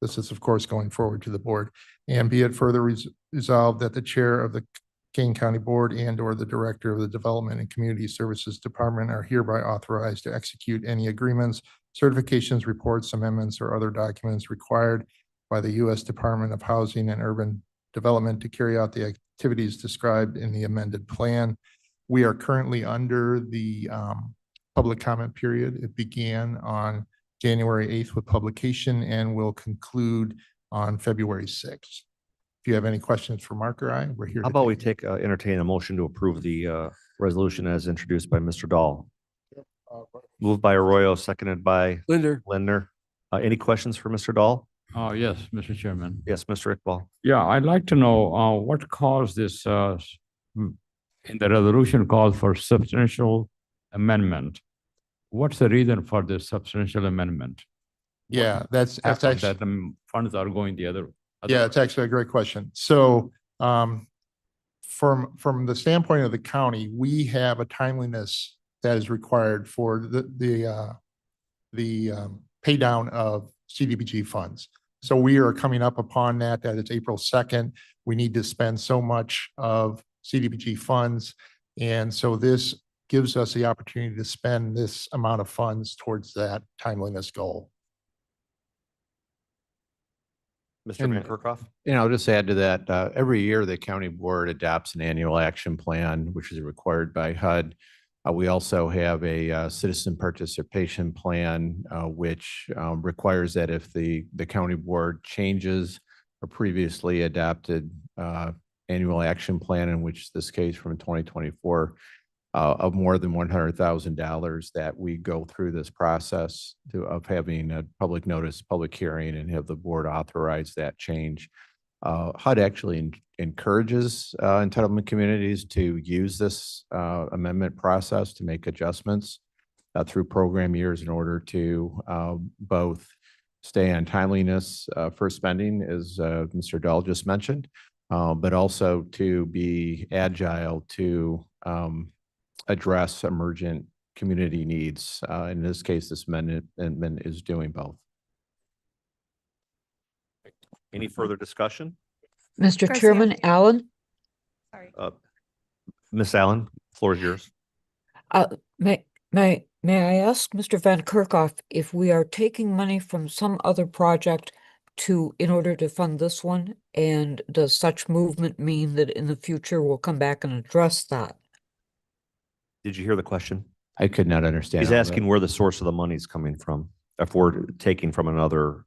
This is of course going forward to the board. And be it further resolved that the chair of the Kane County Board and or the director of the Development and Community Services Department are hereby authorized to execute any agreements, certifications, reports, amendments, or other documents required by the U.S. Department of Housing and Urban Development to carry out the activities described in the amended plan. We are currently under the public comment period. It began on January 8th with publication and will conclude on February 6th. If you have any questions for Mark or I, we're here. How about we entertain a motion to approve the resolution as introduced by Mr. Dahl? Moved by Arroyo, seconded by Lindner. Any questions for Mr. Dahl? Yes, Mr. Chairman. Yes, Mr. Iqbal. Yeah, I'd like to know what caused this, in the resolution called for substantial amendment. What's the reason for this substantial amendment? Yeah, that's After actually, that, the funds are going the other. yeah, it's actually a great question. So from the standpoint of the county, we have a timeliness that is required for the pay down of CDBG funds. So we are coming up upon that it's April 2nd. We need to spend so much of CDBG funds. And so this gives us the opportunity to spend this amount of funds towards that timeliness goal. Mr. Van Kerkhoff? I'll just add to that, every year the county board adopts an annual action plan, which is required by HUD. We also have a citizen participation plan, which requires that if the county board changes a previously adopted annual action plan, in which this case from 2024, of more than $100,000, that we go through this process of having a public notice, public hearing, and have the board authorize that change. HUD actually encourages entitlement communities to use this amendment process to make adjustments through program years in order to both stay on timeliness for spending, as Mr. Dahl just mentioned, but also to be agile to address emergent community needs. In this case, this amendment is doing both. Any further discussion? Mr. Chairman, Allen, Ms. Allen, floor is yours. may I ask Mr. Van Kerkhoff if we are taking money from some other project in order to fund this one? And does such movement mean that in the future we'll come back and address that? Did you hear the question? I could not understand. He's all asking that. where the source of the money is coming from, if we're taking from another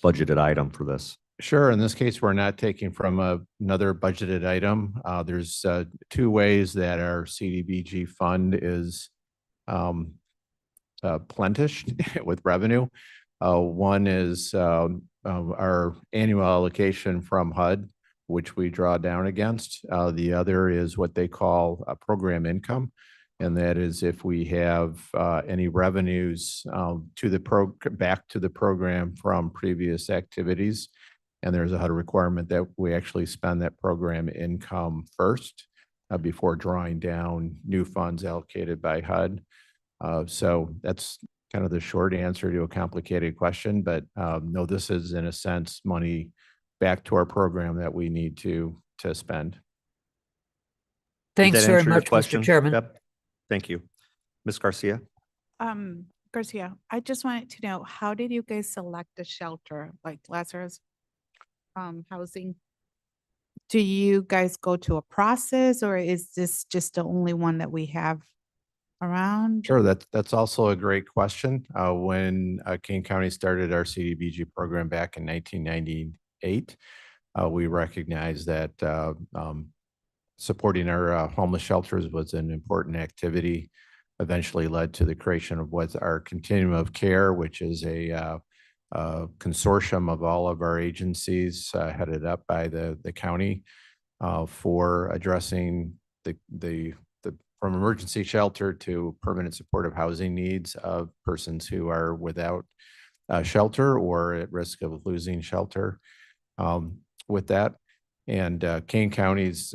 budgeted item for this. Sure. In this case, we're not taking from another budgeted item. There's two ways that our CDBG fund is plenished with revenue. One is our annual allocation from HUD, which we draw down against. The other is what they call program income. And that is if we have any revenues back to the program from previous activities. And there's a HUD requirement that we actually spend that program income first before drawing down new funds allocated by HUD. So that's kind of the short answer to a complicated question, but no, this is in a sense money back to our program that we need to spend. Thanks Did that very answer your much, question? Mr. Chairman. Yep. Thank you. Ms. Garcia? Garcia, I just wanted to know, how did you guys select the shelter, like Lazarus housing? do you guys go to a process or is this just the only one that we have around? Sure, that's also a great question. When King County started our CDBG program back in 1998, we recognized that supporting our homeless shelters was an important activity. Eventually led to the creation of what's our continuum of care, which is a consortium of all of our agencies headed up by the county for addressing the from emergency shelter to permanent supportive housing needs of persons who are without shelter or at risk of losing shelter. With that, and Kane County's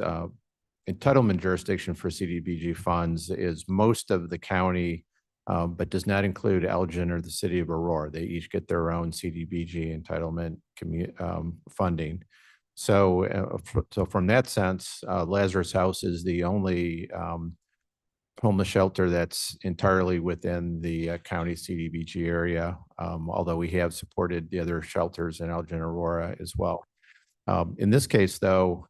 entitlement jurisdiction for CDBG funds is most of the county, but does not include Elgin or the city of Aurora. They each get their own CDBG entitlement funding. So, so from that sense, Lazarus House is the only homeless shelter that's entirely within the county CDBG area, although we have supported the other shelters in Elgin, Aurora as well. In this case, though,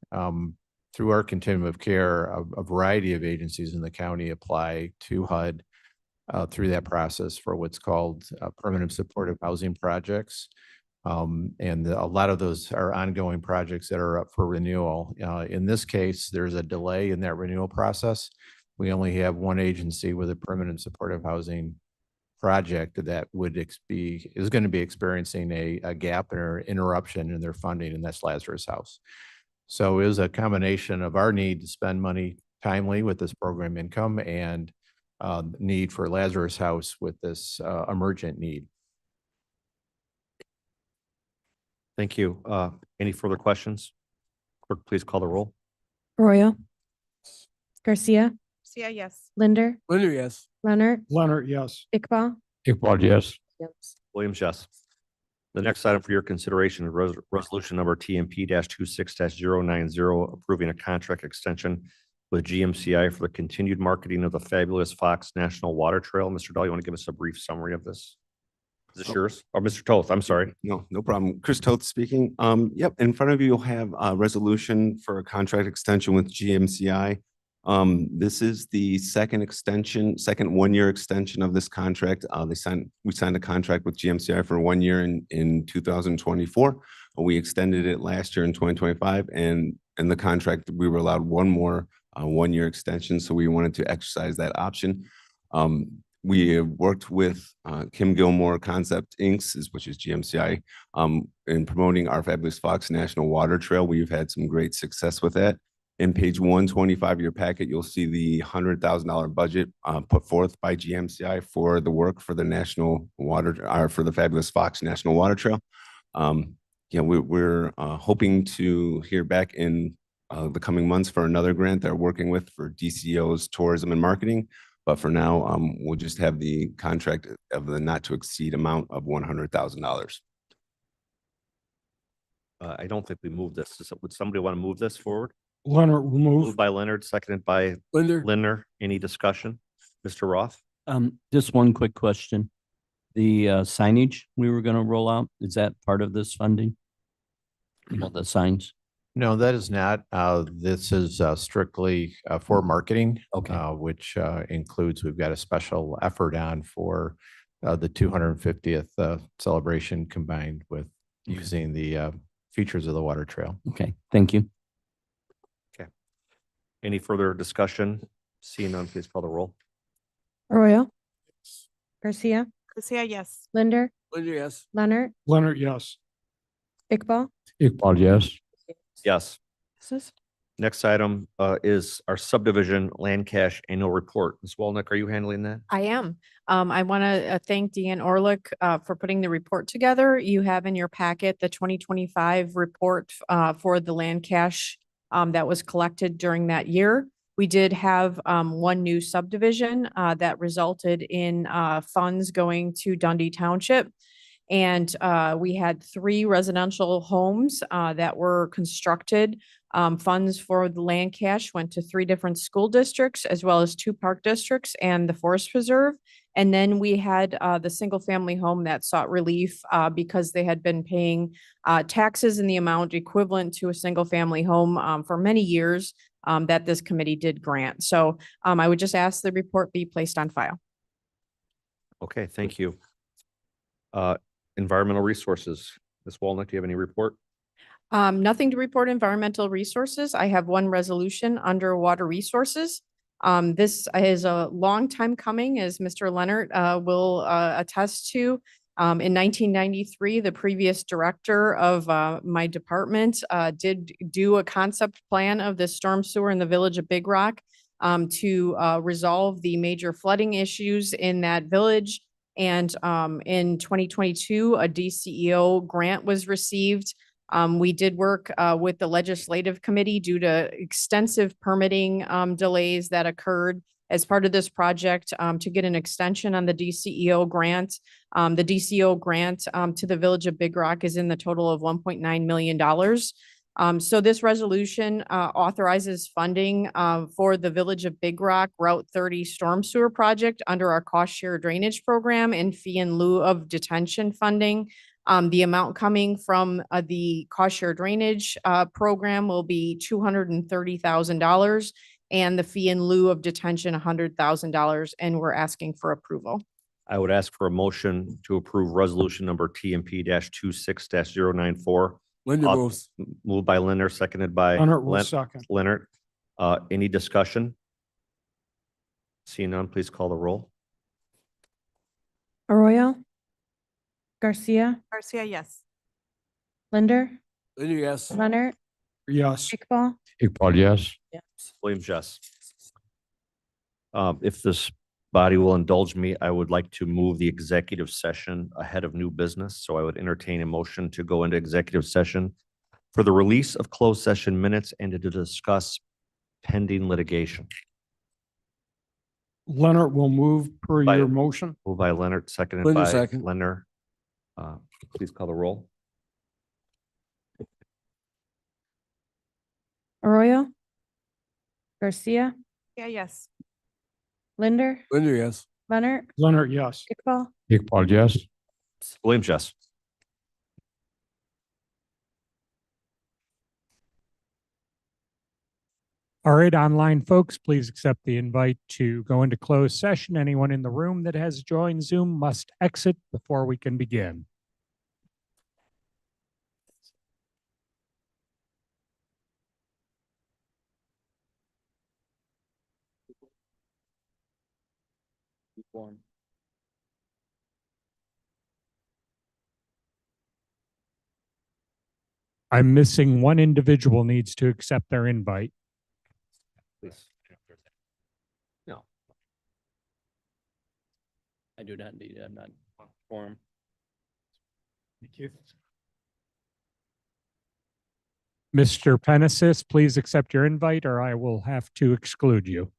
through our continuum of care, a variety of agencies in the county apply to HUD through that process for what's called permanent supportive housing projects. And a lot of those are ongoing projects that are up for renewal. In this case, there's a delay in that renewal process. We only have one agency with a permanent supportive housing project that is going to be experiencing a gap or interruption in their funding, and that's Lazarus House. So it was a combination of our need to spend money timely with this program income and need for Lazarus House with this emergent need. Thank you. Any further questions? Clerk, please call the roll. Arroyo. Garcia. Garcia, yes. Linder. Linder, yes. Leonard. Leonard, yes. Iqbal. Iqbal, yes. Williams, yes. The next item for your consideration is resolution number TMP 26-090, approving a contract extension with GMCI for the continued marketing of the fabulous Fox National Water Trail. Mr. Dahl, you want to give us a brief summary of this? Is this yours? Or Mr. Toth, I'm sorry. No, no problem. Chris Toth speaking. Yep, in front of you, you'll have a resolution for a contract extension with GMCI. This is the second 1-year extension of this contract. We signed a contract with GMCI for 1 year in 2024. We extended it last year in 2025, and in the contract, we were allowed one more 1-year extension. So we wanted to exercise that option. We have worked with Kim Gilmore Concept Inc., which is GMCI, in promoting our fabulous Fox National Water Trail. We've had some great success with that. In page 125 of your packet, you'll see the $100,000 budget put forth by GMCI for the work for the for the fabulous Fox National Water Trail. We're hoping to hear back in the coming months for another grant they're working with for DCO's tourism and marketing. But for now, we'll just have the contract of the not to exceed amount of $100,000. I don't think we moved this. Would somebody want to move this forward? Leonard will move. Moved by Leonard, seconded by Linder. Any discussion? Mr. Roth? Just one quick question. The signage we were going to roll out, is that part of this funding? Well, the signs? No, that is not. This is strictly for marketing, which includes, we've got a special effort on for the 250th celebration combined with using the features of the water trail. Okay, thank you. Okay. Any further discussion? Seeing none, please call the roll. Arroyo. Garcia. Garcia, yes. Linder. Linder, yes. Leonard. Leonard, yes. Iqbal. Iqbal, yes. Yes. Next item is our subdivision land cash annual report. Ms. Walnick, are you handling that? I am. I want to thank Deanne Orlick for putting the report together. You have in your packet the 2025 report for the land cash that was collected during that year. We did have one new subdivision that resulted in funds going to Dundee Township. And we had 3 residential homes that were constructed. Funds for the land cash went to 3 different school districts as well as 2 park districts and the Forest Preserve. And then we had the single family home that sought relief because they had been paying taxes in the amount equivalent to a single family home for many years that this committee did grant. So I would just ask the report be placed on file. Okay, thank you. Environmental Resources. Ms. Walnut, do you have any report? Nothing to report environmental resources. I have one resolution under water resources. This is a long time coming, as Mr. Leonard will attest to. In 1993, the previous director of my department did do a concept plan of the storm sewer in the village of Big Rock to resolve the major flooding issues in that village. And in 2022, a DCEO grant was received. We did work with the legislative committee due to extensive permitting delays that occurred as part of this project to get an extension on the DCEO grant. The DCEO grant to the village of Big Rock is in the total of $1.9 million. So this resolution authorizes funding for the village of Big Rock Route 30 storm sewer project under our cost share drainage program and fee in lieu of detention funding. The amount coming from the cost share drainage program will be $230,000 and the fee in lieu of detention $100,000, and we're asking for approval. I would ask for a motion to approve resolution number TMP 26-094. Linder moves. Moved by Linder, seconded by Leonard will second. Leonard. Any discussion? Seeing none, please call the roll. Arroyo, Garcia, Garcia, yes. Linder, Linder, yes. Leonard, Yes. Iqbal, Iqbal, yes. Williams, yes. If this body will indulge me, I would like to move the executive session ahead of new business. So I would entertain a motion to go into executive session for the release of closed session minutes and to discuss pending litigation. Leonard will move per By- your motion. Moved by Leonard, seconded Linder, by second. Leonard. Please call the roll. Arroyo, Garcia, Yeah, yes. Linder, Linder, yes. Leonard, Leonard, yes. Iqbal, Iqbal, yes. Williams, yes. All right, online folks, please accept the invite to go into closed session. Anyone in the room that has joined Zoom must exit before we can begin. I'm missing one individual needs to accept their invite. Please. No. I do not need, I'm not form. Thank you. Mr. Penesis, please accept your invite or I will have to exclude you.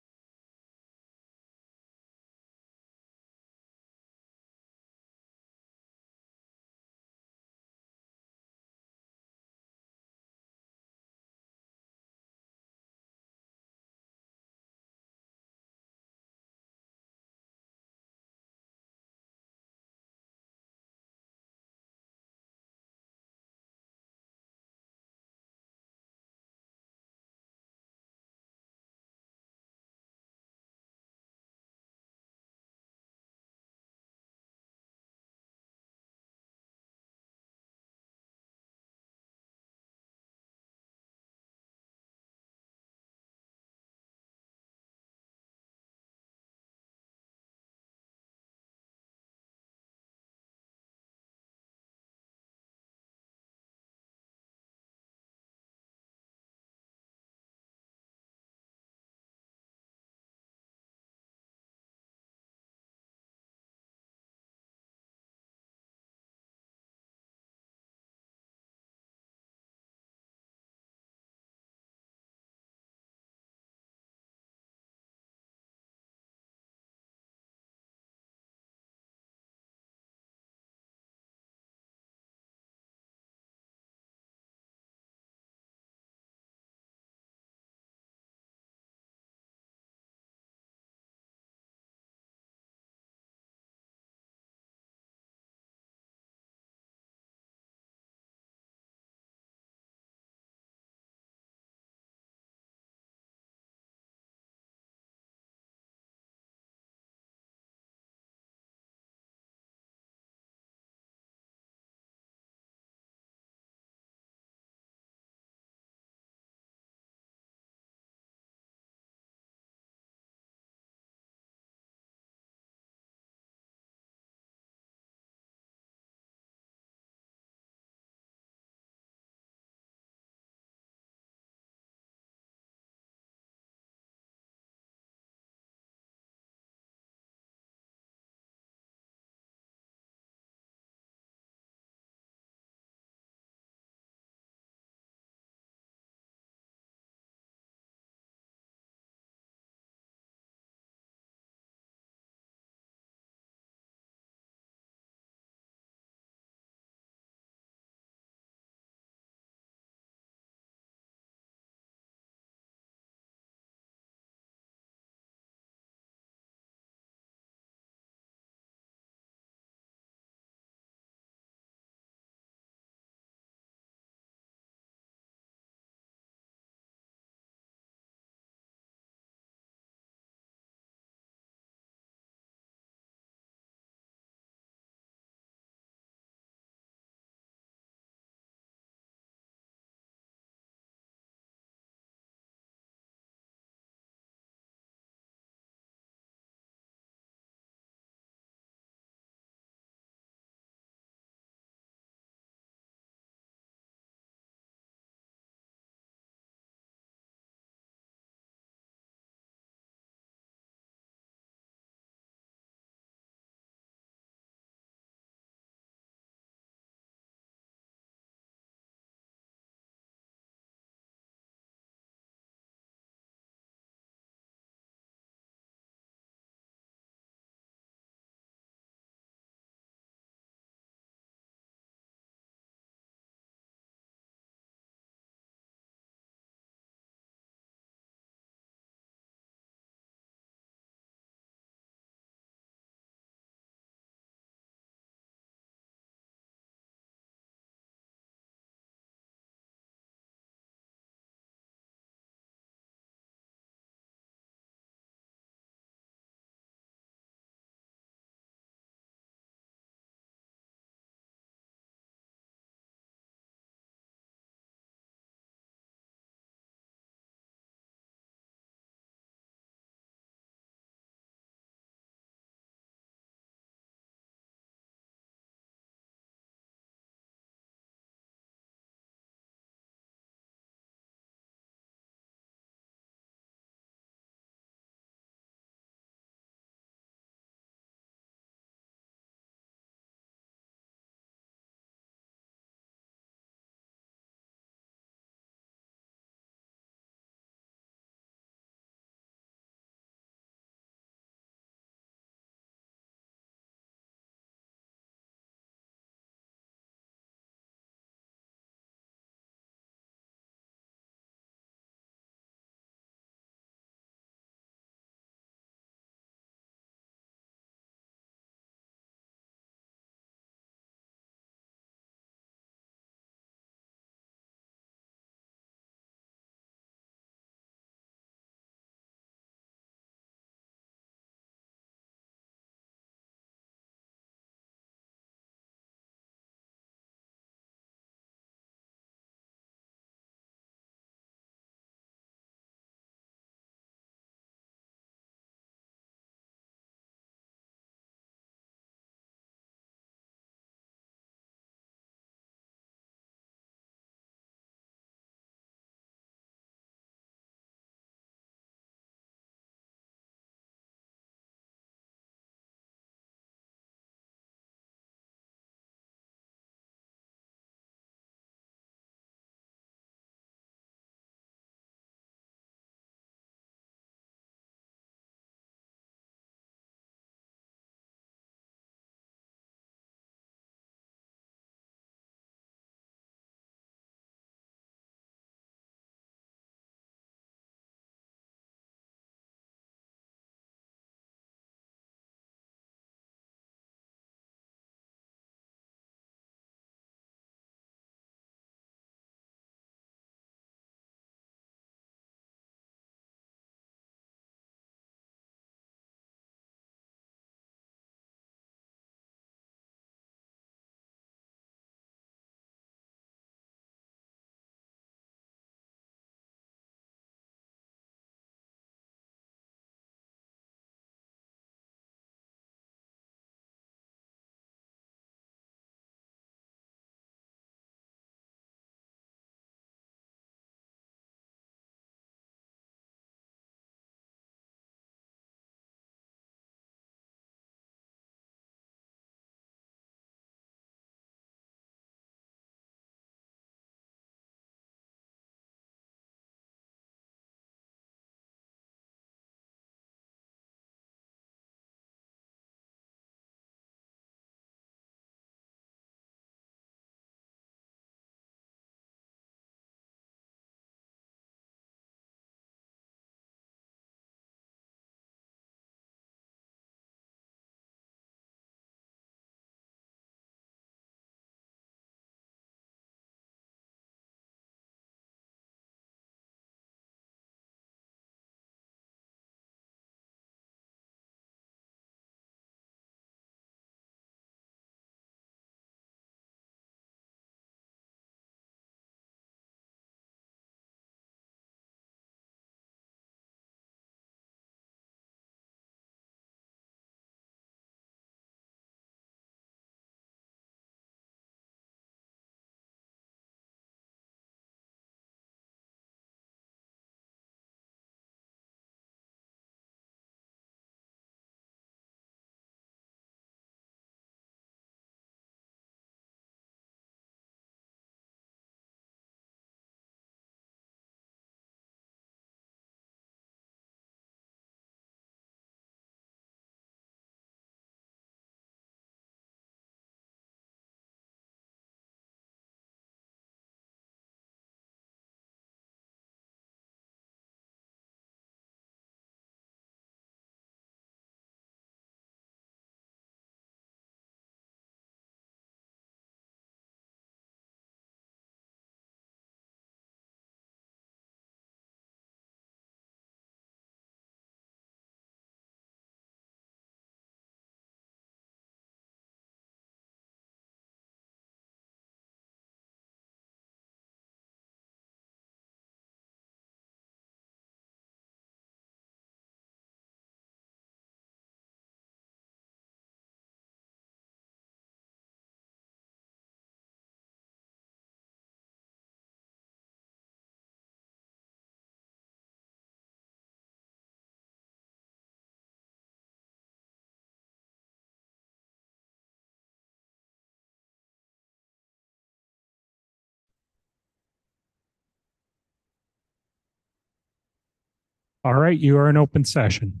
All right, you are in open session.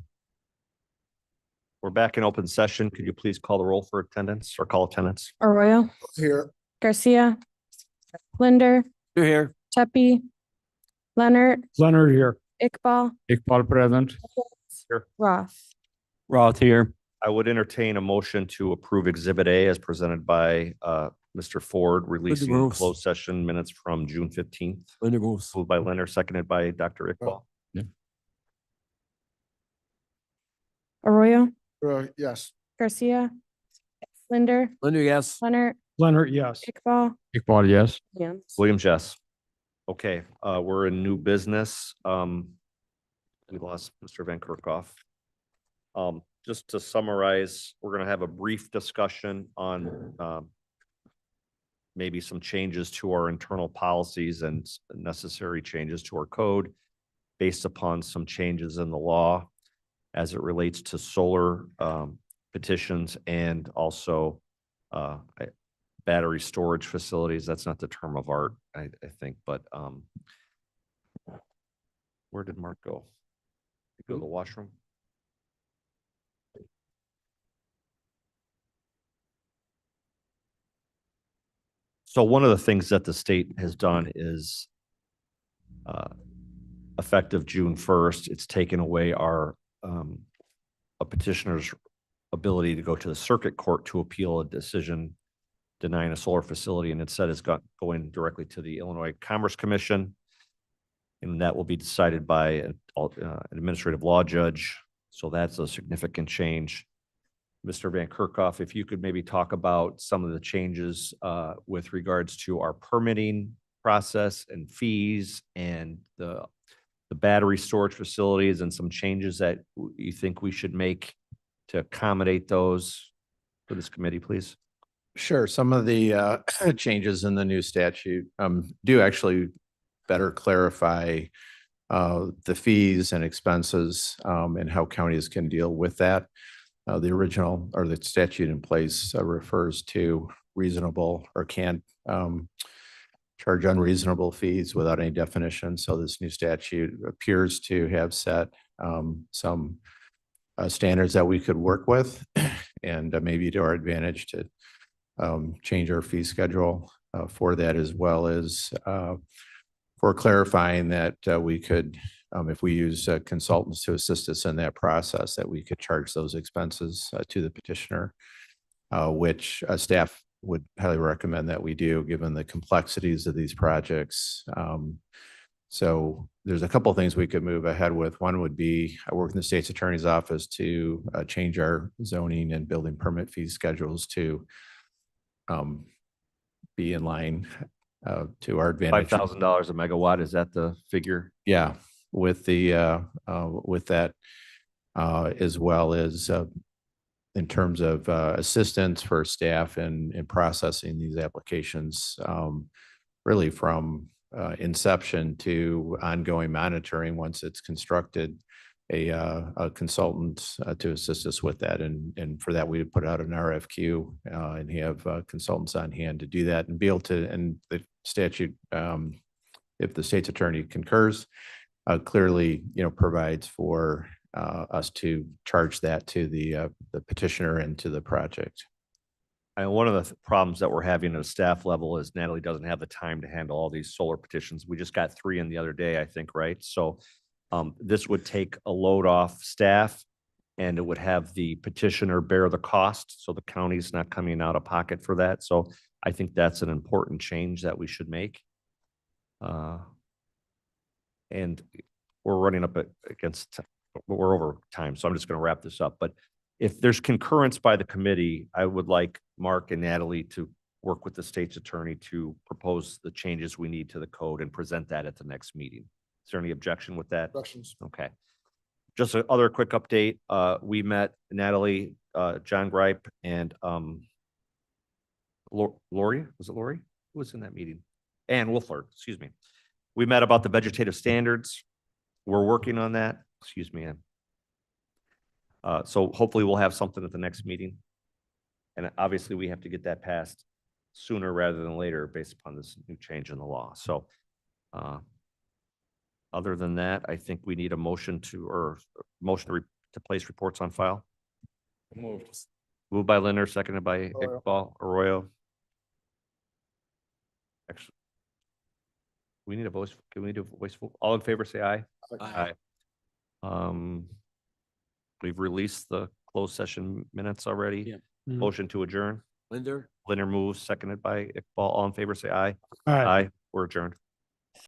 We're back in open session. Could you please call the roll for attendance or call attendance? Arroyo, Here. Garcia, Linder, Here. Pepe, Leonard, Leonard here. Iqbal, Iqbal present. Roth. Roth here. I would entertain a motion to approve Exhibit A as presented by Mr. Ford, releasing moves. closed session minutes from June 15th. Linder moves. Moved by Leonard, seconded by Dr. Iqbal. Arroyo, Yes. Garcia, Linder, Linder, yes. Leonard, Leonard, yes. Iqbal, Iqbal, yes. Williams. Williams, yes. Okay, we're in new business. We lost Mr. Van Kerkhoff. Just to summarize, we're gonna have a brief discussion on maybe some changes to our internal policies and necessary changes to our code based upon some changes in the law as it relates to solar petitions and also battery storage facilities. That's not the term of art, I think, but where did Mark go? Did he go to the washroom? So one of the things that the state has done is effective June 1st, it's taken away our a petitioner's ability to go to the circuit court to appeal a decision denying a solar facility, and instead it's going directly to the Illinois Commerce Commission, and that will be decided by an administrative law judge. So that's a significant change. Mr. Van Kerkhoff, if you could maybe talk about some of the changes with regards to our permitting process and fees and the battery storage facilities and some changes that you think we should make to accommodate those for this committee, please. Sure. Some of the changes in the new statute do actually better clarify the fees and expenses and how counties can deal with that. The original or the statute in place refers to reasonable or can't charge unreasonable fees without any definition. So this new statute appears to have set some standards that we could work with and maybe to our advantage to change our fee schedule for that, as well as for clarifying that we could, if we use consultants to assist us in that process, that we could charge those expenses to the petitioner, which staff would highly recommend that we do, given the complexities of these projects. So there's a couple of things we could move ahead with. One would be, I work in the state's attorney's office to change our zoning and building permit fee schedules to be in line to our advantage. $5,000 a megawatt, is that the figure? Yeah, with the with that, as well as in terms of assistance for staff in processing these applications, really from inception to ongoing monitoring once it's constructed, a consultant to assist us with that. And for that, we would put out an RFQ and have consultants on hand to do that and be able to, and the statute, if the state's attorney concurs, clearly, provides for us to charge that to the petitioner and to the project. And one of the problems that we're having at a staff level is Natalie doesn't have the time to handle all these solar petitions. We just got 3 in the other day, I think, right? So this would take a load off staff and it would have the petitioner bear the cost. So the county's not coming out of pocket for that. So I think that's an important change that we should make. And we're running up against, we're over time. So I'm just going to wrap this up. But if there's concurrence by the committee, I would like Mark and Natalie to work with the state's attorney to propose the changes we need to the code and present that at the next meeting. Is there any objection with that? Objections. Okay. Just another quick update. We met Natalie, John Gripe, and Lori, was it Lori? Who was in that meeting? Ann Wolfler, excuse me. We met about the vegetative standards. We're working on that. Excuse me, Ann. So hopefully we'll have something at the next meeting. And obviously we have to get that passed sooner rather than later based upon this new change in the law. So Other than that, I think we need a motion to place reports on file. Moved. Moved by Leonard, seconded by Arroyo. Iqbal Arroyo. Actually, we need a voice. Can we do a voice vote? All in favor, say aye. Aye. We've released the closed session minutes already. Yeah. Motion to adjourn. Linder? Leonard moves, seconded by Iqbal. All in favor, say aye. Aye. We're adjourned.